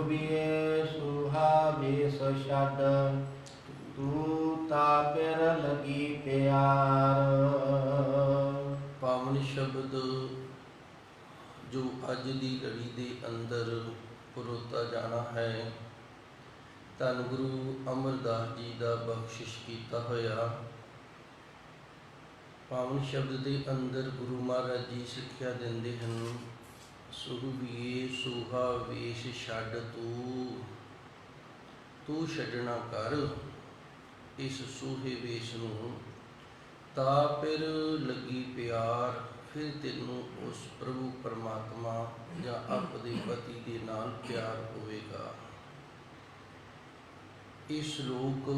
ਸੁਹਬੀਏ ਸੁਹਾ ਵੇਸ ਛੱਡ, ਤੂੰ ਤਾ ਪਿਰ ਲਗੀ ਪਿਆਰ। ਪਾਵਨ ਸ਼ਬਦ ਜੋ ਅੱਜ ਦੀ ਘੜੀ ਦੇ ਅੰਦਰ ਪਰੋਤਾ ਜਾਣਾ ਹੈ, ਧੰਨ ਗੁਰੂ ਅਮਰਦਾਸ ਜੀ ਦਾ ਬਖਸ਼ਿਸ਼ ਕੀਤਾ ਹੋਇਆ ਪਾਵਨ ਸ਼ਬਦ ਦੇ ਅੰਦਰ ਗੁਰੂ ਮਹਾਰਾਜ ਜੀ ਸਿੱਖਿਆ ਦਿੰਦੇ ਹਨ। ਸੁਹਬੀਏ ਸੁਹਾ ਵੇਸ ਛੱਡ, ਤੂੰ ਛੱਡਣਾ ਕਰ ਇਸ ਸੂਹੇ ਵੇਸ ਨੂੰ, ਤਾ ਫਿਰ ਲੱਗੀ ਪਿਆਰ, ਫਿਰ ਤੈਨੂੰ ਉਸ ਪ੍ਰਭੂ ਪਰਮਾਤਮਾ ਜਾਂ ਆਪਦੇ ਪਤੀ ਦੇ ਨਾਲ ਪਿਆਰ ਹੋਵੇਗਾ। ਇਹ ਸ਼ਲੋਕ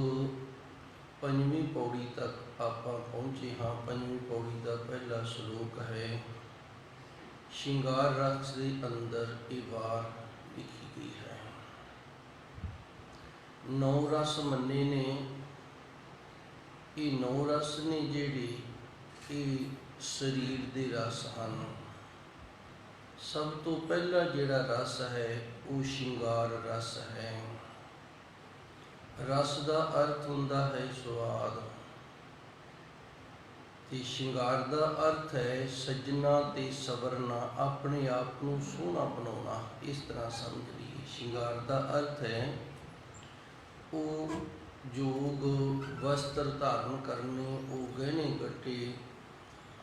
5ਵੀਂ ਪੌੜੀ ਤੱਕ ਆਪਾਂ ਪਹੁੰਚੇ ਹਾਂ। 5ਵੀਂ ਪੌੜੀ ਦਾ ਪਹਿਲਾ ਸ਼ਲੋਕ ਹੈ। ਸ਼ਿੰਗਾਰ ਰਸ ਦੇ ਅੰਦਰ ਇਹ ਵਾਰ ਲਿਖੀ ਗਈ ਹੈ। 9 ਰਸ ਮੰਨੇ ਨੇ। ਇਹ 9 ਰਸ ਨੇ ਜਿਹੜੇ ਇਹ ਸਰੀਰ ਦੇ ਰਸ ਹਨ। ਸਭ ਤੋਂ ਪਹਿਲਾ ਜਿਹੜਾ ਰਸ ਹੈ ਉਹ ਸ਼ਿੰਗਾਰ ਰਸ ਹੈ। ਰਸ ਦਾ ਅਰਥ ਹੁੰਦਾ ਹੈ ਸਵਾਦ, ਤੇ ਸ਼ਿੰਗਾਰ ਦਾ ਅਰਥ ਹੈ ਸਜਣਾ ਤੇ ਸਵਰਨਾ, ਆਪਣੇ ਆਪ ਨੂੰ ਸੋਹਣਾ ਬਣਾਉਣਾ। ਇਸ ਤਰ੍ਹਾਂ ਸਮਝ ਲਈਏ। ਸ਼ਿੰਗਾਰ ਦਾ ਅਰਥ ਹੈ ਉਹ ਜੋਗ ਵਸਤਰ ਧਾਰਨ ਕਰਨੇ, ਉਹ ਗਹਿਣੇ ਗੱਟੇ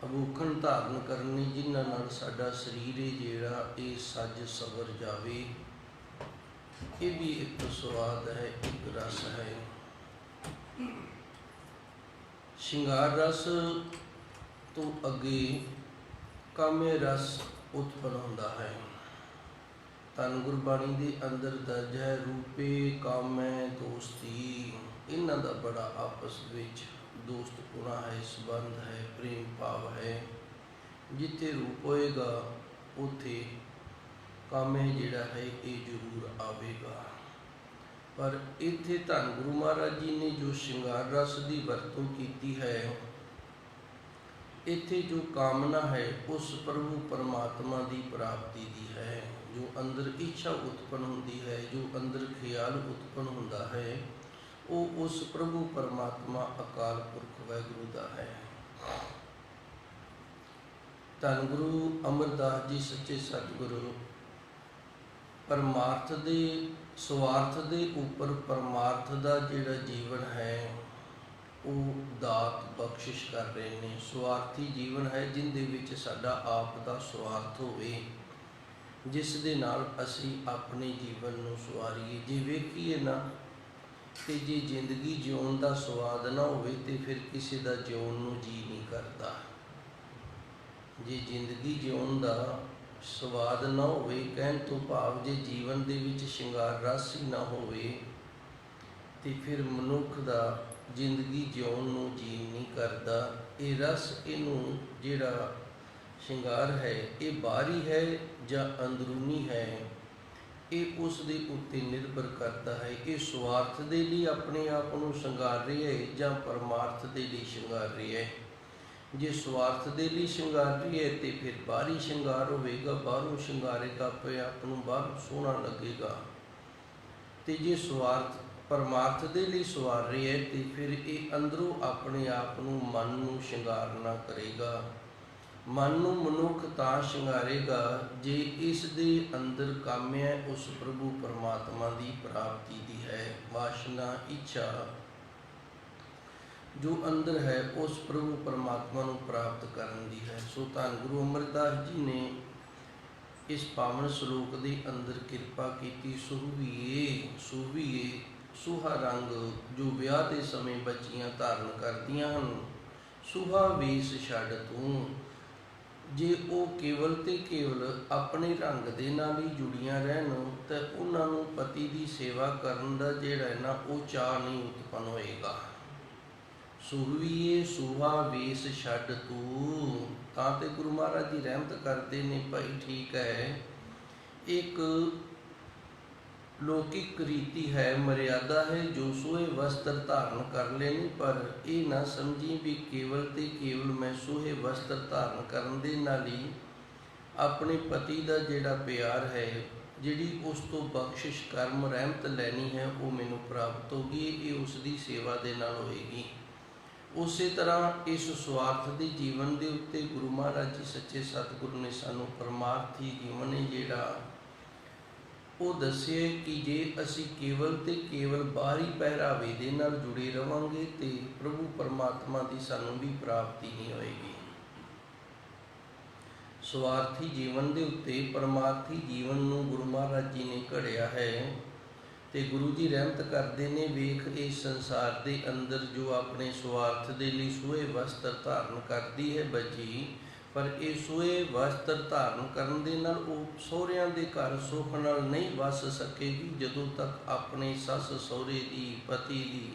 ਆਭੂਖਣ ਧਾਰਨ ਕਰਨੇ, ਜਿਨ੍ਹਾਂ ਨਾਲ ਸਾਡਾ ਸਰੀਰ ਹੈ ਜਿਹੜਾ ਇਹ ਸੱਜ ਸਵਰ ਜਾਵੇ। ਇਹ ਵੀ ਇੱਕ ਸਵਾਦ ਹੈ, ਇੱਕ ਰਸ ਹੈ। ਸ਼ਿੰਗਾਰ ਰਸ ਤੋਂ ਅੱਗੇ ਕਾਮੇ ਰਸ ਉਤਪਨ ਹੁੰਦਾ ਹੈ। ਧੰਨ ਗੁਰਬਾਣੀ ਦੇ ਅੰਦਰ ਦਰਜ ਹੈ, ਰੂਪੇ ਕਾਮੈ ਦੋਸਤੀ। ਇਹਨਾਂ ਦਾ ਬੜਾ ਆਪਸ ਵਿੱਚ ਦੋਸਤਪੁਣਾ ਹੈ, ਸੰਬੰਧ ਹੈ, ਪ੍ਰੇਮ ਭਾਵ ਹੈ। ਜਿੱਥੇ ਰੂਪ ਹੋਏਗਾ ਉੱਥੇ ਕਾਮੇ ਜਿਹੜਾ ਹੈ ਇਹ ਜ਼ਰੂਰ ਆਵੇਗਾ। ਪਰ ਇੱਥੇ ਧੰਨ ਗੁਰੂ ਮਹਾਰਾਜ ਜੀ ਨੇ ਜੋ ਸ਼ਿੰਗਾਰ ਰਸ ਦੀ ਵਰਤੋਂ ਕੀਤੀ ਹੈ, ਇੱਥੇ ਜੋ ਕਾਮਨਾ ਹੈ ਉਸ ਪ੍ਰਭੂ ਪਰਮਾਤਮਾ ਦੀ ਪ੍ਰਾਪਤੀ ਦੀ ਹੈ। ਜੋ ਅੰਦਰ ਇੱਛਾ ਉਤਪਨ ਹੁੰਦੀ ਹੈ, ਜੋ ਅੰਦਰ ਖਿਆਲ ਉਤਪਨ ਹੁੰਦਾ ਹੈ, ਉਹ ਉਸ ਪ੍ਰਭੂ ਪਰਮਾਤਮਾ ਅਕਾਲ ਪੁਰਖ ਵਾਹਿਗੁਰੂ ਦਾ ਹੈ। ਧੰਨ ਗੁਰੂ ਅਮਰਦਾਸ ਜੀ ਸੱਚੇ ਸਤਿਗੁਰੂ ਪਰਮਾਰਥ ਦੇ ਸਵਾਰਥ ਦੇ ਉੱਪਰ ਪਰਮਾਰਥ ਦਾ ਜਿਹੜਾ ਜੀਵਨ ਹੈ ਉਹ ਦਾਤ ਬਖਸ਼ਿਸ਼ ਕਰ ਰਹੇ ਨੇ। ਸਵਾਰਥੀ ਜੀਵਨ ਹੈ ਜਿੰਦੇ ਵਿੱਚ ਸਾਡਾ ਆਪ ਦਾ ਸਵਾਰਥ ਹੋਵੇ, ਜਿਸ ਦੇ ਨਾਲ ਅਸੀਂ ਆਪਣੇ ਜੀਵਨ ਨੂੰ ਸਵਾਰੀਏ। ਜੇ ਵੇਖੀਏ ਨਾ ਤੇ ਜੇ ਜ਼ਿੰਦਗੀ ਜਿਉਣ ਦਾ ਸਵਾਦ ਨਾ ਹੋਵੇ ਤੇ ਫਿਰ ਕਿਸੇ ਦਾ ਜਿਉਣ ਨੂੰ ਜੀ ਨਹੀਂ ਕਰਦਾ। ਜੇ ਜ਼ਿੰਦਗੀ ਜਿਉਣ ਦਾ ਸਵਾਦ ਨਾ ਹੋਵੇ, ਕਹਿਣ ਤੋਂ ਭਾਵ ਜੇ ਜੀਵਨ ਦੇ ਵਿੱਚ ਸ਼ਿੰਗਾਰ ਰਸ ਹੀ ਨਾ ਹੋਵੇ ਤੇ ਫਿਰ ਮਨੁੱਖ ਦਾ ਜ਼ਿੰਦਗੀ ਜਿਉਣ ਨੂੰ ਜੀ ਨਹੀਂ ਕਰਦਾ। ਇਹ ਰਸ, ਇਹਨੂੰ ਜਿਹੜਾ ਸ਼ਿੰਗਾਰ ਹੈ ਇਹ ਬਾਹਰੀ ਹੈ ਜਾਂ ਅੰਦਰੂਨੀ ਹੈ, ਇਹ ਉਸ ਦੇ ਉੱਤੇ ਨਿਰਭਰ ਕਰਦਾ ਹੈ। ਇਹ ਸਵਾਰਥ ਦੇ ਲਈ ਆਪਣੇ ਆਪ ਨੂੰ ਸ਼ਿੰਗਾਰ ਰਿਹਾ ਹੈ ਜਾਂ ਪਰਮਾਰਥ ਦੇ ਲਈ ਸ਼ਿੰਗਾਰ ਰਿਹਾ ਹੈ। ਜੇ ਸਵਾਰਥ ਦੇ ਲਈ ਸ਼ਿੰਗਾਰ ਰਹੀ ਹੈ ਤੇ ਫਿਰ ਬਾਹਰੀ ਸ਼ਿੰਗਾਰ ਹੋਵੇਗਾ, ਬਾਹਰੋਂ ਸ਼ਿੰਗਾਰੇਗਾ, ਆਪਣੇ ਆਪ ਨੂੰ ਬਾਹਰੋਂ ਸੋਹਣਾ ਲੱਗੇਗਾ। ਤੇ ਜੇ ਸਵਾਰਥ ਪਰਮਾਰਥ ਦੇ ਲਈ ਸਵਾਰ ਰਿਹਾ ਹੈ ਤੇ ਫਿਰ ਇਹ ਅੰਦਰੋਂ ਆਪਣੇ ਆਪ ਨੂੰ, ਮਨ ਨੂੰ ਸ਼ਿੰਗਾਰਨਾ ਕਰੇਗਾ। ਮਨ ਨੂੰ ਮਨੁੱਖ ਤਾਂ ਸ਼ਿੰਗਾਰੇਗਾ ਜੇ ਇਸ ਦੇ ਅੰਦਰ ਕਾਮਿਆ ਉਸ ਪ੍ਰਭੂ ਪਰਮਾਤਮਾ ਦੀ ਪ੍ਰਾਪਤੀ ਦੀ ਹੈ। ਵਾਸ਼ਨਾ ਇੱਛਾ ਜੋ ਅੰਦਰ ਹੈ ਉਸ ਪ੍ਰਭੂ ਪਰਮਾਤਮਾ ਨੂੰ ਪ੍ਰਾਪਤ ਕਰਨ ਦੀ ਹੈ। ਸੋ ਧੰਨ ਗੁਰੂ ਅਮਰਦਾਸ ਜੀ ਨੇ ਇਸ ਪਾਵਨ ਸ਼ਲੋਕ ਦੇ ਅੰਦਰ ਕਿਰਪਾ ਕੀਤੀ। ਸੁਹਬੀਏ ਸੁਹਾ ਰੰਗ ਜੋ ਵਿਆਹ ਦੇ ਸਮੇਂ ਬੱਚੀਆਂ ਧਾਰਨ ਕਰਦੀਆਂ ਹਨ, ਸੁਹਾ ਵੇਸ ਛੱਡ ਤੂੰ। ਜੇ ਉਹ ਕੇਵਲ ਤੇ ਕੇਵਲ ਆਪਣੇ ਰੰਗ ਦੇ ਨਾਲ ਹੀ ਜੁੜੀਆਂ ਰਹਿਣ ਤਾਂ ਉਹਨਾਂ ਨੂੰ ਪਤੀ ਦੀ ਸੇਵਾ ਕਰਨ ਦਾ ਜਿਹੜਾ ਨਾ ਉਹ ਚਾਅ ਨਹੀਂ ਉਤਪਨ ਹੋਏਗਾ। ਸੁਹਬੀਏ ਸੁਹਾ ਵੇਸ ਛੱਡ ਤੂੰ, ਤਾਂ ਤੇ ਗੁਰੂ ਮਹਾਰਾਜ ਜੀ ਰਹਿਮਤ ਕਰਦੇ ਨੇ, ਭਾਈ ਠੀਕ ਹੈ, ਇੱਕ ਲੌਕਿਕ ਰੀਤੀ ਹੈ, ਮਰਿਆਦਾ ਹੈ ਜੋ ਸੋਹੇ ਵਸਤਰ ਧਾਰਨ ਕਰ ਲੈਣੀ। ਪਰ ਇਹ ਨਾ ਸਮਝੀ ਵੀ ਕੇਵਲ ਤੇ ਕੇਵਲ ਮੈਂ ਸੋਹੇ ਵਸਤਰ ਧਾਰਨ ਕਰਨ ਦੇ ਨਾਲ ਹੀ ਆਪਣੇ ਪਤੀ ਦਾ ਜਿਹੜਾ ਪਿਆਰ ਹੈ ਜਿਹੜੀ ਉਸ ਤੋਂ ਬਖਸ਼ਿਸ਼ ਕਰਮ ਰਹਿਮਤ ਲੈਣੀ ਹੈ ਉਹ ਮੈਨੂੰ ਪ੍ਰਾਪਤ ਹੋਗੀ। ਇਹ ਉਸ ਦੀ ਸੇਵਾ ਦੇ ਨਾਲ ਹੋਏਗੀ। ਉਸੇ ਤਰ੍ਹਾਂ ਇਸ ਸਵਾਰਥ ਦੇ ਜੀਵਨ ਦੇ ਉੱਤੇ ਗੁਰੂ ਮਹਾਰਾਜ ਜੀ ਸੱਚੇ ਸਤਿਗੁਰੂ ਨੇ ਸਾਨੂੰ ਪਰਮਾਰਥੀ ਜੀਵਨ ਹੈ ਜਿਹੜਾ ਉਹ ਦੱਸਿਆ ਕਿ ਜੇ ਅਸੀਂ ਕੇਵਲ ਤੇ ਕੇਵਲ ਬਾਹਰੀ ਪਹਿਰਾਵੇ ਦੇ ਨਾਲ ਜੁੜੇ ਰਵਾਂਗੇ ਤੇ ਪ੍ਰਭੂ ਪਰਮਾਤਮਾ ਦੀ ਸਾਨੂੰ ਵੀ ਪ੍ਰਾਪਤੀ ਨਹੀਂ ਹੋਏਗੀ। ਸਵਾਰਥੀ ਜੀਵਨ ਦੇ ਉੱਤੇ ਪਰਮਾਰਥੀ ਜੀਵਨ ਨੂੰ ਗੁਰੂ ਮਹਾਰਾਜ ਜੀ ਨੇ ਘੜਿਆ ਹੈ ਤੇ ਗੁਰੂ ਜੀ ਰਹਿਮਤ ਕਰਦੇ ਨੇ, ਵੇਖ ਇਸ ਸੰਸਾਰ ਦੇ ਅੰਦਰ ਜੋ ਆਪਣੇ ਸਵਾਰਥ ਦੇ ਲਈ ਸੋਹੇ ਵਸਤਰ ਧਾਰਨ ਕਰਦੀ ਹੈ ਬੱਚੀ, ਪਰ ਇਹ ਸੋਹੇ ਵਸਤਰ ਧਾਰਨ ਕਰਨ ਦੇ ਨਾਲ ਉਹ ਸਹੁਰਿਆਂ ਦੇ ਘਰ ਸੁੱਖ ਨਾਲ ਨਹੀਂ ਵਸ ਸਕੇਗੀ ਜਦੋਂ ਤੱਕ ਆਪਣੇ ਸੱਸ ਸਹੁਰੇ ਦੀ, ਪਤੀ ਦੀ,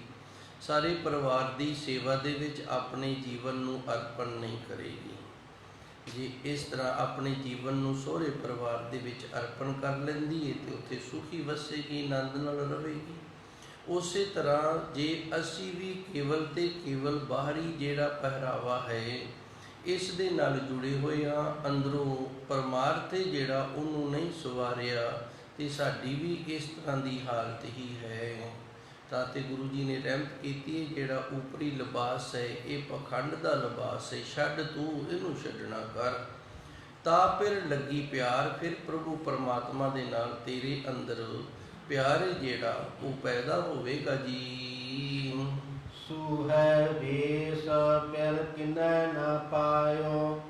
ਸਾਰੇ ਪਰਿਵਾਰ ਦੀ ਸੇਵਾ ਦੇ ਵਿੱਚ ਆਪਣੇ ਜੀਵਨ ਨੂੰ ਅਰਪਣ ਨਹੀਂ ਕਰੇਗੀ। ਜੇ ਇਸ ਤਰ੍ਹਾਂ ਆਪਣੇ ਜੀਵਨ ਨੂੰ ਸਹੁਰੇ ਪਰਿਵਾਰ ਦੇ ਵਿੱਚ ਅਰਪਣ ਕਰ ਲੈਂਦੀ ਹੈ ਤੇ ਉੱਥੇ ਸੁਖੀ ਵਸੇਗੀ, ਆਨੰਦ ਨਾਲ ਰਹੇਗੀ। ਉਸੇ ਤਰ੍ਹਾਂ ਜੇ ਅਸੀਂ ਵੀ ਕੇਵਲ ਤੇ ਕੇਵਲ ਬਾਹਰੀ ਜਿਹੜਾ ਪਹਿਰਾਵਾ ਹੈ ਇਸ ਦੇ ਨਾਲ ਜੁੜੇ ਹੋਏ ਹਾਂ, ਅੰਦਰੋਂ ਪਰਮਾਰਥ ਜਿਹੜਾ ਉਹਨੂੰ ਨਹੀਂ ਸਵਾਰਿਆ ਤੇ ਸਾਡੀ ਵੀ ਇਸ ਤਰ੍ਹਾਂ ਦੀ ਹਾਲਤ ਹੀ ਹੈ। ਤਾਂ ਤੇ ਗੁਰੂ ਜੀ ਨੇ ਰਹਿਮਤ ਕੀਤੀ ਹੈ ਜਿਹੜਾ ਉਪਰੀ ਲਿਬਾਸ ਹੈ ਇਹ ਪਖੰਡ ਦਾ ਲਿਬਾਸ ਹੈ, ਛੱਡ ਤੂੰ ਇਹਨੂੰ ਛੱਡਣਾ ਕਰ। ਤਾਂ ਫਿਰ ਲੱਗੀ ਪਿਆਰ, ਫਿਰ ਪ੍ਰਭੂ ਪਰਮਾਤਮਾ ਦੇ ਨਾਲ ਤੇਰੇ ਅੰਦਰ ਪਿਆਰ ਜਿਹੜਾ ਉਹ ਪੈਦਾ ਹੋਵੇਗਾ ਜੀ। ਸੂਹੈ ਵੇਸ ਪਿਰ ਕਿਨੈ ਨ ਪਾਇਓ,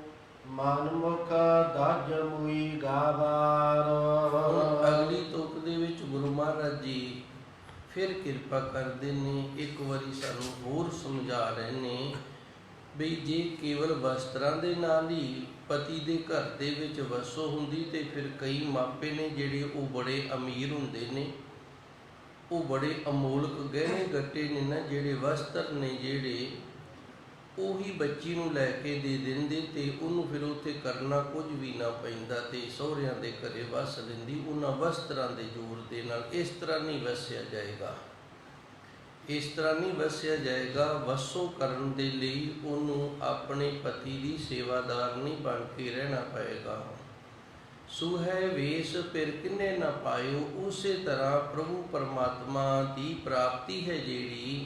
ਮਨ ਮੁਖ ਦਜ ਮੁਈ ਗਾਵਾਰ। ਅਗਲੀ ਤੁਕ ਦੇ ਵਿੱਚ ਗੁਰੂ ਮਹਾਰਾਜ ਜੀ ਫਿਰ ਕਿਰਪਾ ਕਰਦੇ ਨੇ, ਇੱਕ ਵਾਰੀ ਸਾਨੂੰ ਹੋਰ ਸਮਝਾ ਰਹੇ ਨੇ ਬਈ ਜੇ ਕੇਵਲ ਵਸਤਰਾਂ ਦੇ ਨਾਲ ਹੀ ਪਤੀ ਦੇ ਘਰ ਦੇ ਵਿੱਚ ਵਸੋ ਹੁੰਦੀ ਤੇ ਫਿਰ ਕਈ ਮਾਪੇ ਨੇ ਜਿਹੜੇ ਉਹ ਬੜੇ ਅਮੀਰ ਹੁੰਦੇ ਨੇ, ਉਹ ਬੜੇ ਅਮੋਲਕ ਗਹਿਣੇ ਗੱਟੇ ਨੇ ਨਾ ਜਿਹੜੇ ਵਸਤਰ ਨੇ ਜਿਹੜੇ ਉਹੀ ਬੱਚੀ ਨੂੰ ਲੈ ਕੇ ਦੇ ਦਿੰਦੇ ਤੇ ਉਹਨੂੰ ਫਿਰ ਉੱਥੇ ਕਰਨਾ ਕੁਝ ਵੀ ਨਾ ਪੈਂਦਾ ਤੇ ਸਹੁਰਿਆਂ ਦੇ ਘਰੇ ਵਸ ਲੈਂਦੀ ਉਹਨਾਂ ਵਸਤਰਾਂ ਦੇ ਜ਼ੋਰ ਦੇ ਨਾਲ। ਇਸ ਤਰ੍ਹਾਂ ਨਹੀਂ ਵਸਿਆ ਜਾਏਗਾ, ਇਸ ਤਰ੍ਹਾਂ ਨਹੀਂ ਵਸਿਆ ਜਾਏਗਾ। ਵਸੋਂ ਕਰਨ ਦੇ ਲਈ ਉਹਨੂੰ ਆਪਣੇ ਪਤੀ ਦੀ ਸੇਵਾਦਾਰ ਨਹੀਂ ਬਣ ਕੇ ਰਹਿਣਾ ਪਏਗਾ। ਸੂਹੈ ਵੇਸ ਪਿਰ ਕਿੰਨੇ ਨਾ ਪਾਇਓ, ਉਸੇ ਤਰ੍ਹਾਂ ਪ੍ਰਭੂ ਪਰਮਾਤਮਾ ਦੀ ਪ੍ਰਾਪਤੀ ਹੈ ਜਿਹੜੀ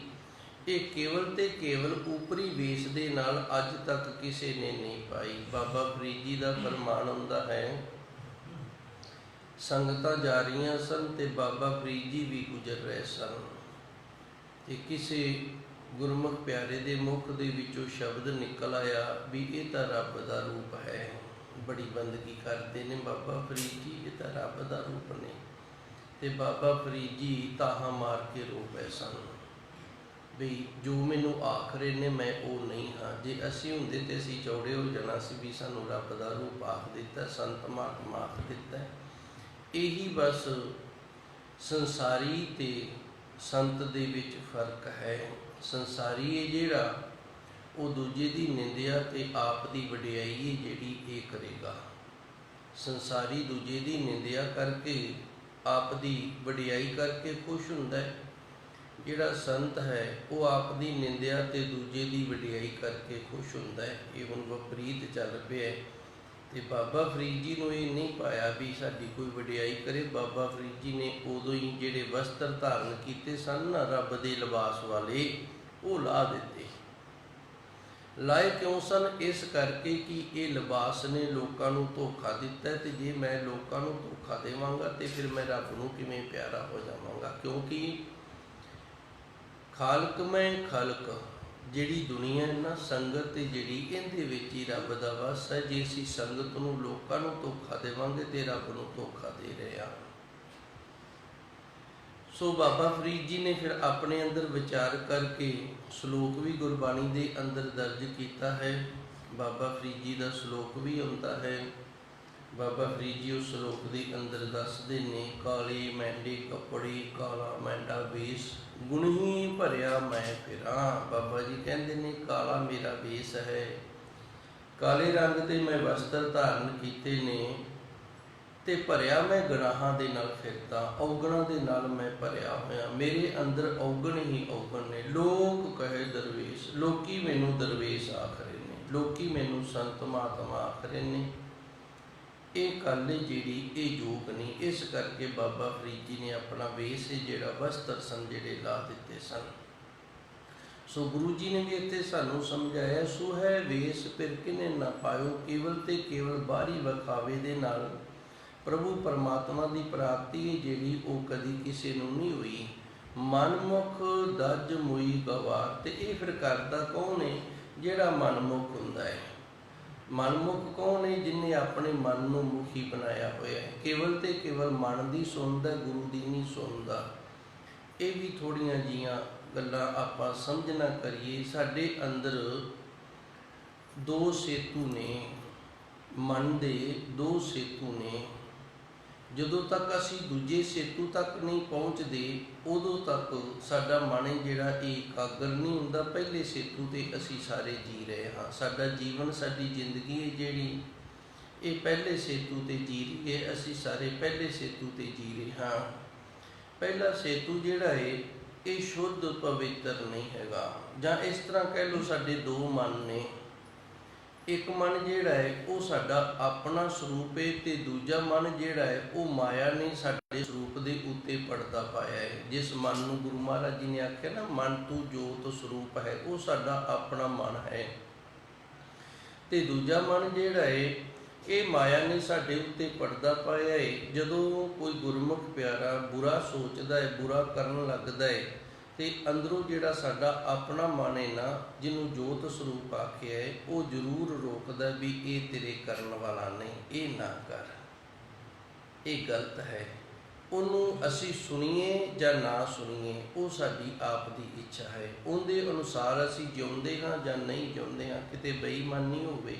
ਇਹ ਕੇਵਲ ਤੇ ਕੇਵਲ ਉਪਰੀ ਵੇਸ ਦੇ ਨਾਲ ਅੱਜ ਤੱਕ ਕਿਸੇ ਨੇ ਨਹੀਂ ਪਾਈ। ਬਾਬਾ ਫਰੀਦ ਜੀ ਦਾ ਫਰਮਾਨ ਹੁੰਦਾ ਹੈ, ਸੰਗਤਾਂ ਜਾ ਰਹੀਆਂ ਸਨ ਤੇ ਬਾਬਾ ਫਰੀਦ ਜੀ ਵੀ ਗੁਜ਼ਰ ਰਹੇ ਸਨ ਤੇ ਕਿਸੇ ਗੁਰਮੁਖ ਪਿਆਰੇ ਦੇ ਮੁਖ ਦੇ ਵਿੱਚੋਂ ਸ਼ਬਦ ਨਿਕਲ ਆਇਆ ਵੀ ਇਹ ਤਾਂ ਰੱਬ ਦਾ ਰੂਪ ਹੈ। ਬੜੀ ਬੰਦਗੀ ਕਰਦੇ ਨੇ ਬਾਬਾ ਫਰੀਦ ਜੀ, ਇਹ ਤਾਂ ਰੱਬ ਦਾ ਰੂਪ ਨੇ। ਤੇ ਬਾਬਾ ਫਰੀਦ ਜੀ ਤਾਹਾਂ ਮਾਰ ਕੇ ਰੋ ਪਏ ਸਨ ਵੀ ਜੋ ਮੈਨੂੰ ਆਖ ਰਹੇ ਨੇ ਮੈਂ ਉਹ ਨਹੀਂ ਹਾਂ। ਜੇ ਅਸੀਂ ਹੁੰਦੇ ਤੇ ਅਸੀਂ ਚੌੜੇ ਹੋ ਜਾਣਾ ਸੀ ਵੀ ਸਾਨੂੰ ਰੱਬ ਦਾ ਰੂਪ ਆਖ ਦਿੱਤਾ, ਸੰਤ ਮਹਾਤਮਾ ਆਖ ਦਿੱਤਾ। ਇਹੀ ਬਸ ਸੰਸਾਰੀ ਤੇ ਸੰਤ ਦੇ ਵਿੱਚ ਫਰਕ ਹੈ। ਸੰਸਾਰੀ ਹੈ ਜਿਹੜਾ ਉਹ ਦੂਜੇ ਦੀ ਨਿੰਦਿਆ ਤੇ ਆਪ ਦੀ ਵਡਿਆਈ ਹੈ ਜਿਹੜੀ ਇਹ ਕਰੇਗਾ। ਸੰਸਾਰੀ ਦੂਜੇ ਦੀ ਨਿੰਦਿਆ ਕਰਕੇ ਆਪ ਦੀ ਵਡਿਆਈ ਕਰਕੇ ਖੁਸ਼ ਹੁੰਦਾ ਹੈ। ਜਿਹੜਾ ਸੰਤ ਹੈ ਉਹ ਆਪ ਦੀ ਨਿੰਦਿਆ ਤੇ ਦੂਜੇ ਦੀ ਵਡਿਆਈ ਕਰਕੇ ਖੁਸ਼ ਹੁੰਦਾ ਹੈ। ਇਹ ਹੁਣ ਵਿਪਰੀਤ ਚੱਲ ਪਿਆ ਹੈ ਤੇ ਬਾਬਾ ਫਰੀਦ ਜੀ ਨੂੰ ਇਹ ਨਹੀਂ ਪਾਇਆ ਵੀ ਸਾਡੀ ਕੋਈ ਵਡਿਆਈ ਕਰੇ। ਬਾਬਾ ਫਰੀਦ ਜੀ ਨੇ ਉਦੋਂ ਹੀ ਜਿਹੜੇ ਵਸਤਰ ਧਾਰਨ ਕੀਤੇ ਸਨ ਨਾ ਰੱਬ ਦੇ ਲਿਬਾਸ ਵਾਲੇ, ਉਹ ਲਾ ਦਿੱਤੇ। ਲਾਏ ਕਿਉਂ ਸਨ? ਇਸ ਕਰਕੇ ਕਿ ਇਹ ਲਿਬਾਸ ਨੇ ਲੋਕਾਂ ਨੂੰ ਧੋਖਾ ਦਿੱਤਾ ਤੇ ਜੇ ਮੈਂ ਲੋਕਾਂ ਨੂੰ ਧੋਖਾ ਦੇਵਾਂਗਾ ਤੇ ਫਿਰ ਮੈਂ ਰੱਬ ਨੂੰ ਕਿਵੇਂ ਪਿਆਰਾ ਹੋ ਜਾਵਾਂਗਾ। ਕਿਉਂਕਿ ਖਾਲਕ ਮੈਂ ਖਲਕ ਜਿਹੜੀ ਦੁਨੀਆ ਹੈ ਨਾ ਸੰਗਤ ਤੇ ਜਿਹੜੀ ਇਹਦੇ ਵਿੱਚ ਹੀ ਰੱਬ ਦਾ ਵਾਸ ਹੈ। ਜੇ ਅਸੀਂ ਸੰਗਤ ਨੂੰ ਲੋਕਾਂ ਨੂੰ ਧੋਖਾ ਦੇਵਾਂਗੇ ਤੇ ਰੱਬ ਨੂੰ ਧੋਖਾ ਦੇ ਰਹੇ ਹਾਂ। ਸੋ ਬਾਬਾ ਫਰੀਦ ਜੀ ਨੇ ਫਿਰ ਆਪਣੇ ਅੰਦਰ ਵਿਚਾਰ ਕਰਕੇ ਸ਼ਲੋਕ ਵੀ ਗੁਰਬਾਣੀ ਦੇ ਅੰਦਰ ਦਰਜ ਕੀਤਾ ਹੈ। ਬਾਬਾ ਫਰੀਦ ਜੀ ਦਾ ਸ਼ਲੋਕ ਵੀ ਹੁੰਦਾ ਹੈ। ਬਾਬਾ ਫਰੀਦ ਜੀ ਉਸ ਸ਼ਲੋਕ ਦੇ ਅੰਦਰ ਦੱਸਦੇ ਨੇ, ਕਾਲੇ ਮੈਂਡੇ ਕੱਪੜੇ ਕਾਲਾ ਮੈਂਡਾ ਵੇਸ, ਗੁਣੀ ਭਰਿਆ ਮੈਂ ਫਿਰਾਂ। ਬਾਬਾ ਜੀ ਕਹਿੰਦੇ ਨੇ ਕਾਲਾ ਮੇਰਾ ਵੇਸ ਹੈ, ਕਾਲੇ ਰੰਗ ਦੇ ਮੈਂ ਵਸਤਰ ਧਾਰਨ ਕੀਤੇ ਨੇ ਤੇ ਭਰਿਆ ਮੈਂ ਗੁਨਾਹਾਂ ਦੇ ਨਾਲ ਫਿਰਦਾ, ਔਗਣਾਂ ਦੇ ਨਾਲ ਮੈਂ ਭਰਿਆ ਹੋਇਆ। ਮੇਰੇ ਅੰਦਰ ਔਗਣ ਹੀ ਔਗਣ ਨੇ। ਲੋਕ ਕਹੇ ਦਰਵੇਸ਼, ਲੋਕੀ ਮੈਨੂੰ ਦਰਵੇਸ਼ ਆਖ ਰਹੇ ਨੇ, ਲੋਕੀ ਮੈਨੂੰ ਸੰਤ ਮਹਾਤਮਾ ਆਖ ਰਹੇ ਨੇ। ਇਹ ਗੱਲ ਹੈ ਜਿਹੜੀ ਇਹ ਯੋਗ ਨਹੀਂ। ਇਸ ਕਰਕੇ ਬਾਬਾ ਫਰੀਦ ਜੀ ਨੇ ਆਪਣਾ ਵੇਸ ਜਿਹੜਾ ਵਸਤਰ ਸਨ ਜਿਹੜੇ ਲਾ ਦਿੱਤੇ ਸਨ। ਸੋ ਗੁਰੂ ਜੀ ਨੇ ਵੀ ਇੱਥੇ ਸਾਨੂੰ ਸਮਝਾਇਆ, ਸੋ ਹੈ ਵੇਸ ਫਿਰ ਕਿਨੇ ਨਾ ਪਾਇਓ, ਕੇਵਲ ਤੇ ਕੇਵਲ ਬਾਹਰੀ ਵਿਖਾਵੇ ਦੇ ਨਾਲ ਪ੍ਰਭੂ ਪਰਮਾਤਮਾ ਦੀ ਪ੍ਰਾਪਤੀ ਹੈ ਜਿਹੜੀ ਉਹ ਕਦੀ ਕਿਸੇ ਨੂੰ ਨਹੀਂ ਹੋਈ। ਮਨਮੁਖ ਦਜ ਮੁਈ ਗਵਾਰ। ਤੇ ਇਹ ਫਿਰ ਕਰਦਾ ਕੌਣ ਹੈ? ਜਿਹੜਾ ਮਨਮੁਖ ਹੁੰਦਾ ਹੈ। ਮਨਮੁਖ ਕੌਣ ਹੈ? ਜਿਹਨੇ ਆਪਣੇ ਮਨ ਨੂੰ ਮੁਖੀ ਬਣਾਇਆ ਹੋਇਆ ਹੈ। ਕੇਵਲ ਤੇ ਕੇਵਲ ਮਨ ਦੀ ਸੁਣਦਾ, ਗੁਰੂ ਦੀ ਨਹੀਂ ਸੁਣਦਾ। ਇਹ ਵੀ ਥੋੜ੍ਹੀਆਂ ਜੀਆਂ ਗੱਲਾਂ ਆਪਾਂ ਸਮਝਣਾ ਕਰੀਏ। ਸਾਡੇ ਅੰਦਰ ਦੋ ਸੇਤੂ ਨੇ, ਮਨ ਦੇ ਦੋ ਸੇਤੂ ਨੇ। ਜਦੋਂ ਤੱਕ ਅਸੀਂ ਦੂਜੇ ਸੇਤੂ ਤੱਕ ਨਹੀਂ ਪਹੁੰਚਦੇ ਉਦੋਂ ਤੱਕ ਸਾਡਾ ਮਨ ਜਿਹੜਾ ਇਹ ਇਕਾਗਰ ਨਹੀਂ ਹੁੰਦਾ। ਪਹਿਲੇ ਸੇਤੂ 'ਤੇ ਅਸੀਂ ਸਾਰੇ ਜੀ ਰਹੇ ਹਾਂ। ਸਾਡਾ ਜੀਵਨ, ਸਾਡੀ ਜ਼ਿੰਦਗੀ ਹੈ ਜਿਹੜੀ ਇਹ ਪਹਿਲੇ ਸੇਤੂ 'ਤੇ ਜੀ ਰਹੀ ਹੈ। ਅਸੀਂ ਸਾਰੇ ਪਹਿਲੇ ਸੇਤੂ 'ਤੇ ਜੀ ਰਹੇ ਹਾਂ। ਪਹਿਲਾ ਸੇਤੂ ਜਿਹੜਾ ਹੈ ਇਹ ਸ਼ੁੱਧ ਪਵਿੱਤਰ ਨਹੀਂ ਹੈਗਾ। ਜਾਂ ਇਸ ਤਰ੍ਹਾਂ ਕਹਿ ਲਓ, ਸਾਡੇ ਦੋ ਮਨ ਨੇ। ਇੱਕ ਮਨ ਜਿਹੜਾ ਹੈ ਉਹ ਸਾਡਾ ਆਪਣਾ ਸਰੂਪ ਹੈ, ਤੇ ਦੂਜਾ ਮਨ ਜਿਹੜਾ ਹੈ ਉਹ ਮਾਇਆ ਨੇ ਸਾਡੇ ਸਰੂਪ ਦੇ ਉੱਤੇ ਪਰਦਾ ਪਾਇਆ ਹੈ। ਜਿਸ ਮਨ ਨੂੰ ਗੁਰੂ ਮਹਾਰਾਜ ਜੀ ਨੇ ਆਖਿਆ ਨਾ, ਮਨ ਤੂੰ ਜੋਤ ਸਰੂਪ ਹੈ, ਉਹ ਸਾਡਾ ਆਪਣਾ ਮਨ ਹੈ। ਤੇ ਦੂਜਾ ਮਨ ਜਿਹੜਾ ਹੈ ਇਹ ਮਾਇਆ ਨੇ ਸਾਡੇ ਉੱਤੇ ਪਰਦਾ ਪਾਇਆ ਹੈ। ਜਦੋਂ ਕੋਈ ਗੁਰਮੁਖ ਪਿਆਰਾ ਬੁਰਾ ਸੋਚਦਾ ਹੈ, ਬੁਰਾ ਕਰਨ ਲੱਗਦਾ ਹੈ, ਤੇ ਅੰਦਰੋਂ ਜਿਹੜਾ ਸਾਡਾ ਆਪਣਾ ਮਨ ਹੈ ਨਾ, ਜਿਹਨੂੰ ਜੋਤ ਸਰੂਪ ਆਖਿਆ ਹੈ, ਉਹ ਜ਼ਰੂਰ ਰੋਕਦਾ ਵੀ ਇਹ ਤੇਰੇ ਕਰਨ ਵਾਲਾ ਨਹੀਂ, ਇਹ ਨਾ ਕਰ, ਇਹ ਗਲਤ ਹੈ। ਉਹਨੂੰ ਅਸੀਂ ਸੁਣੀਏ ਜਾਂ ਨਾ ਸੁਣੀਏ, ਉਹ ਸਾਡੀ ਆਪ ਦੀ ਇੱਛਾ ਹੈ। ਉਹਦੇ ਅਨੁਸਾਰ ਅਸੀਂ ਜਿਉਂਦੇ ਹਾਂ ਜਾਂ ਨਹੀਂ ਜਿਉਂਦੇ ਹਾਂ। ਕਿਤੇ ਬੇਈਮਾਨੀ ਹੋਵੇ,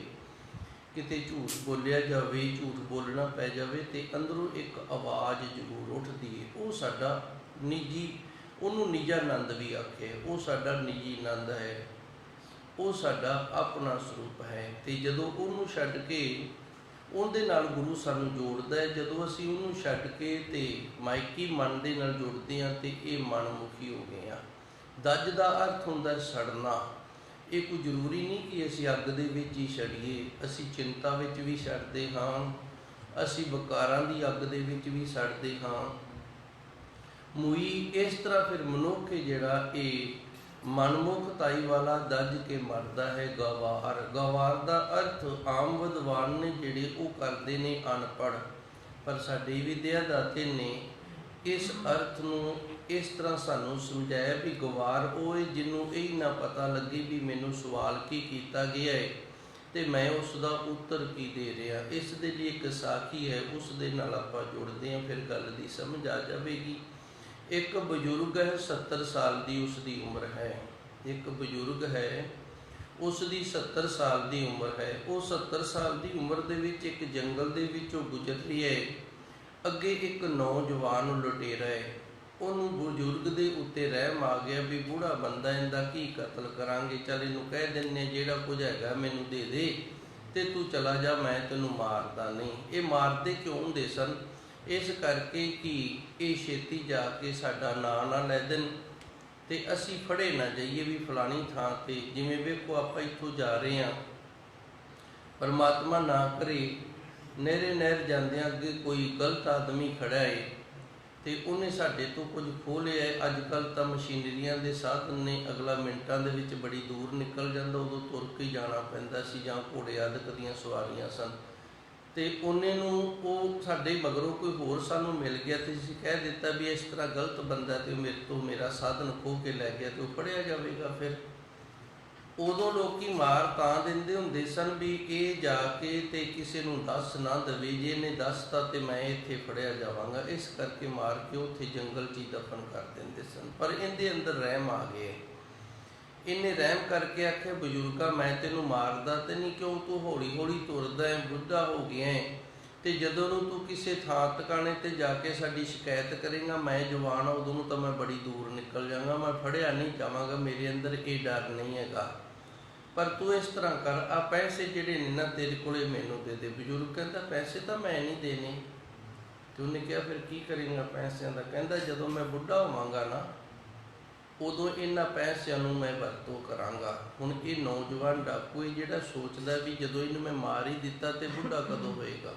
ਕਿਤੇ ਝੂਠ ਬੋਲਿਆ ਜਾਵੇ, ਝੂਠ ਬੋਲਣਾ ਪੈ ਜਾਵੇ, ਤੇ ਅੰਦਰੋਂ ਇੱਕ ਆਵਾਜ਼ ਜ਼ਰੂਰ ਉੱਠਦੀ ਹੈ। ਉਹ ਸਾਡਾ ਨਿੱਜੀ, ਉਹਨੂੰ ਨਿਜਾਨੰਦ ਵੀ ਆਖੇ, ਉਹ ਸਾਡਾ ਨਿੱਜੀ ਆਨੰਦ ਹੈ, ਉਹ ਸਾਡਾ ਆਪਣਾ ਸਰੂਪ ਹੈ। ਤੇ ਜਦੋਂ ਉਹਨੂੰ ਛੱਡ ਕੇ ਉਹਦੇ ਨਾਲ ਗੁਰੂ ਸਾਨੂੰ ਜੋੜਦਾ ਹੈ। ਜਦੋਂ ਅਸੀਂ ਉਹਨੂੰ ਛੱਡ ਕੇ ਤੇ ਮਾਇਕੀ ਮਨ ਦੇ ਨਾਲ ਜੁੜਦੇ ਹਾਂ ਤੇ ਇਹ ਮਨਮੁਖੀ ਹੋ ਗਏ ਹਾਂ। ਦਜ ਦਾ ਅਰਥ ਹੁੰਦਾ ਸੜਨਾ। ਇਹ ਕੋਈ ਜ਼ਰੂਰੀ ਨਹੀਂ ਕਿ ਅਸੀਂ ਅੱਗ ਦੇ ਵਿੱਚ ਹੀ ਸੜੀਏ। ਅਸੀਂ ਚਿੰਤਾ ਵਿੱਚ ਵੀ ਸੜਦੇ ਹਾਂ, ਅਸੀਂ ਵਿਕਾਰਾਂ ਦੀ ਅੱਗ ਦੇ ਵਿੱਚ ਵੀ ਸੜਦੇ ਹਾਂ। ਮੂਈ ਇਸ ਤਰ੍ਹਾਂ ਫਿਰ ਮਨੁੱਖ ਜਿਹੜਾ ਇਹ ਮਨਮੁਖਤਾਈ ਵਾਲਾ ਦਜ ਕੇ ਮਰਦਾ ਹੈ। ਗਵਾਰ, ਗਵਾਰ ਦਾ ਅਰਥ ਆਮ ਵਿਦਵਾਨ ਨੇ ਜਿਹੜੇ ਉਹ ਕਰਦੇ ਨੇ ਅਨਪੜ੍ਹ, ਪਰ ਸਾਡੇ ਵਿਦਿਆ ਦਾਤੇ ਨੇ ਇਸ ਅਰਥ ਨੂੰ ਇਸ ਤਰ੍ਹਾਂ ਸਾਨੂੰ ਸਮਝਾਇਆ ਵੀ ਗਵਾਰ ਉਹ ਹੈ ਜਿਹਨੂੰ ਇਹ ਨਾ ਪਤਾ ਲੱਗੇ ਵੀ ਮੈਨੂੰ ਸਵਾਲ ਕੀ ਕੀਤਾ ਗਿਆ ਹੈ ਤੇ ਮੈਂ ਉਸ ਦਾ ਉੱਤਰ ਕੀ ਦੇ ਰਿਹਾ। ਇਸ ਦੇ ਲਈ ਇੱਕ ਸਾਖੀ ਹੈ, ਉਸ ਦੇ ਨਾਲ ਆਪਾਂ ਜੁੜਦੇ ਹਾਂ, ਫਿਰ ਗੱਲ ਦੀ ਸਮਝ ਆ ਜਾਵੇਗੀ। ਇੱਕ ਬਜ਼ੁਰਗ ਹੈ, 70 ਸਾਲ ਦੀ ਉਸ ਦੀ ਉਮਰ ਹੈ। ਇੱਕ ਬਜ਼ੁਰਗ ਹੈ, ਉਸ ਦੀ 70 ਸਾਲ ਦੀ ਉਮਰ ਹੈ। ਉਹ 70 ਸਾਲ ਦੀ ਉਮਰ ਦੇ ਵਿੱਚ ਇੱਕ ਜੰਗਲ ਦੇ ਵਿੱਚੋਂ ਗੁਜ਼ਰ ਰਹੀ ਹੈ। ਅੱਗੇ ਇੱਕ ਨੌਜਵਾਨ ਲੁਟੇਰਾ ਹੈ। ਉਹਨੂੰ ਬਜ਼ੁਰਗ ਦੇ ਉੱਤੇ ਰਹਿਮ ਆ ਗਿਆ ਵੀ ਬੁੜਾ ਬੰਦਾ, ਇਹਦਾ ਕੀ ਕਤਲ ਕਰਾਂਗੇ, ਚੱਲ ਇਹਨੂੰ ਕਹਿ ਦਿੰਦੇ ਜਿਹੜਾ ਕੁਝ ਹੈਗਾ ਮੈਨੂੰ ਦੇ ਦੇ ਤੇ ਤੂੰ ਚਲਾ ਜਾ, ਮੈਂ ਤੈਨੂੰ ਮਾਰਦਾ ਨਹੀਂ। ਇਹ ਮਾਰਦੇ ਕਿਉਂ ਹੁੰਦੇ ਸਨ? ਇਸ ਕਰਕੇ ਕਿ ਇਹ ਛੇਤੀ ਜਾ ਕੇ ਸਾਡਾ ਨਾਂ ਨਾ ਲੈ ਦੇਣ ਤੇ ਅਸੀਂ ਫੜੇ ਨਾ ਜਾਈਏ ਵੀ ਫਲਾਣੀ ਥਾਂ ਤੇ। ਜਿਵੇਂ ਵੇਖੋ ਆਪਾਂ ਇੱਥੋਂ ਜਾ ਰਹੇ ਹਾਂ, ਪਰਮਾਤਮਾ ਨਾ ਕਰੇ ਨਹਿਰੇ ਨਹਿਰ ਜਾਂਦਿਆਂ ਅੱਗੇ ਕੋਈ ਗਲਤ ਆਦਮੀ ਖੜਾ ਹੈ ਤੇ ਉਹਨੇ ਸਾਡੇ ਤੋਂ ਕੁਝ ਖੋਹ ਲਿਆ ਹੈ। ਅੱਜ ਕੱਲ੍ਹ ਤਾਂ ਮਸ਼ੀਨਰੀਆਂ ਦੇ ਸਾਧਨ ਨੇ, ਅਗਲਾ ਮਿੰਟਾਂ ਦੇ ਵਿੱਚ ਬੜੀ ਦੂਰ ਨਿਕਲ ਜਾਂਦਾ। ਉਦੋਂ ਤੁਰ ਕੇ ਜਾਣਾ ਪੈਂਦਾ ਸੀ ਜਾਂ ਘੋੜੇ ਆਦਿਕ ਦੀਆਂ ਸਵਾਰੀਆਂ ਸਨ। ਤੇ ਉਹਨੇ ਨੂੰ ਉਹ ਸਾਡੇ ਮਗਰੋਂ ਕੋਈ ਹੋਰ ਸਾਨੂੰ ਮਿਲ ਗਿਆ ਤੇ ਅਸੀਂ ਕਹਿ ਦਿੱਤਾ ਵੀ ਇਸ ਤਰ੍ਹਾਂ ਗਲਤ ਬੰਦਾ ਤੇ ਮੇਰੇ ਤੋਂ ਮੇਰਾ ਸਾਧਨ ਖੋਹ ਕੇ ਲੈ ਗਿਆ ਤੇ ਉਹ ਫੜਿਆ ਜਾਵੇਗਾ। ਫਿਰ ਉਦੋਂ ਲੋਕੀ ਮਾਰ ਤਾਂ ਦਿੰਦੇ ਹੁੰਦੇ ਸਨ ਵੀ ਇਹ ਜਾ ਕੇ ਤੇ ਕਿਸੇ ਨੂੰ ਦੱਸ ਨਾ ਦੇਵੇ, ਜੇ ਇਹਨੇ ਦੱਸਤਾ ਤੇ ਮੈਂ ਇੱਥੇ ਫੜਿਆ ਜਾਵਾਂਗਾ। ਇਸ ਕਰਕੇ ਮਾਰ ਕੇ ਉੱਥੇ ਜੰਗਲ 'ਚ ਹੀ ਦਫਨ ਕਰ ਦਿੰਦੇ ਸਨ। ਪਰ ਇਹਦੇ ਅੰਦਰ ਰਹਿਮ ਆ ਗਏ। ਇਹਨੇ ਰਹਿਮ ਕਰਕੇ ਆਖਿਆ, ਬਜ਼ੁਰਗਾ ਮੈਂ ਤੈਨੂੰ ਮਾਰਦਾ ਤੇ ਨਹੀਂ, ਕਿਉਂ ਤੂੰ ਹੌਲੀ ਹੌਲੀ ਤੁਰਦਾ ਹੈ, ਬੁੱਢਾ ਹੋ ਗਿਆ ਹੈ, ਤੇ ਜਦੋਂ ਨੂੰ ਤੂੰ ਕਿਸੇ ਥਾਂ ਟਿਕਾਣੇ ਤੇ ਜਾ ਕੇ ਸਾਡੀ ਸ਼ਿਕਾਇਤ ਕਰੇਗਾ, ਮੈਂ ਜਵਾਨ ਹਾਂ, ਉਦੋਂ ਨੂੰ ਤਾਂ ਮੈਂ ਬੜੀ ਦੂਰ ਨਿਕਲ ਜਾਵਾਂਗਾ, ਮੈਂ ਫੜਿਆ ਨਹੀਂ ਜਾਵਾਂਗਾ, ਮੇਰੇ ਅੰਦਰ ਇਹ ਡਰ ਨਹੀਂ ਹੈਗਾ। ਪਰ ਤੂੰ ਇਸ ਤਰ੍ਹਾਂ ਕਰ, ਆ ਪੈਸੇ ਜਿਹੜੇ ਨੇ ਨਾ ਤੇਰੇ ਕੋਲੇ ਮੈਨੂੰ ਦੇ ਦੇ। ਬਜ਼ੁਰਗ ਕਹਿੰਦਾ ਪੈਸੇ ਤਾਂ ਮੈਂ ਨਹੀਂ ਦੇਣੇ। ਤੇ ਉਹਨੇ ਕਿਹਾ ਫਿਰ ਕੀ ਕਰੇਗਾ ਪੈਸਿਆਂ ਦਾ? ਕਹਿੰਦਾ ਜਦੋਂ ਮੈਂ ਬੁੱਢਾ ਹੋਵਾਂਗਾ ਨਾ ਉਦੋਂ ਇਹਨਾਂ ਪੈਸਿਆਂ ਨੂੰ ਮੈਂ ਵਰਤੋਂ ਕਰਾਂਗਾ। ਹੁਣ ਇਹ ਨੌਜਵਾਨ ਡਾਕੂ ਜਿਹੜਾ ਸੋਚਦਾ ਵੀ ਜਦੋਂ ਇਹਨੂੰ ਮੈਂ ਮਾਰ ਹੀ ਦਿੱਤਾ ਤੇ ਬੁੱਢਾ ਕਦੋਂ ਹੋਏਗਾ।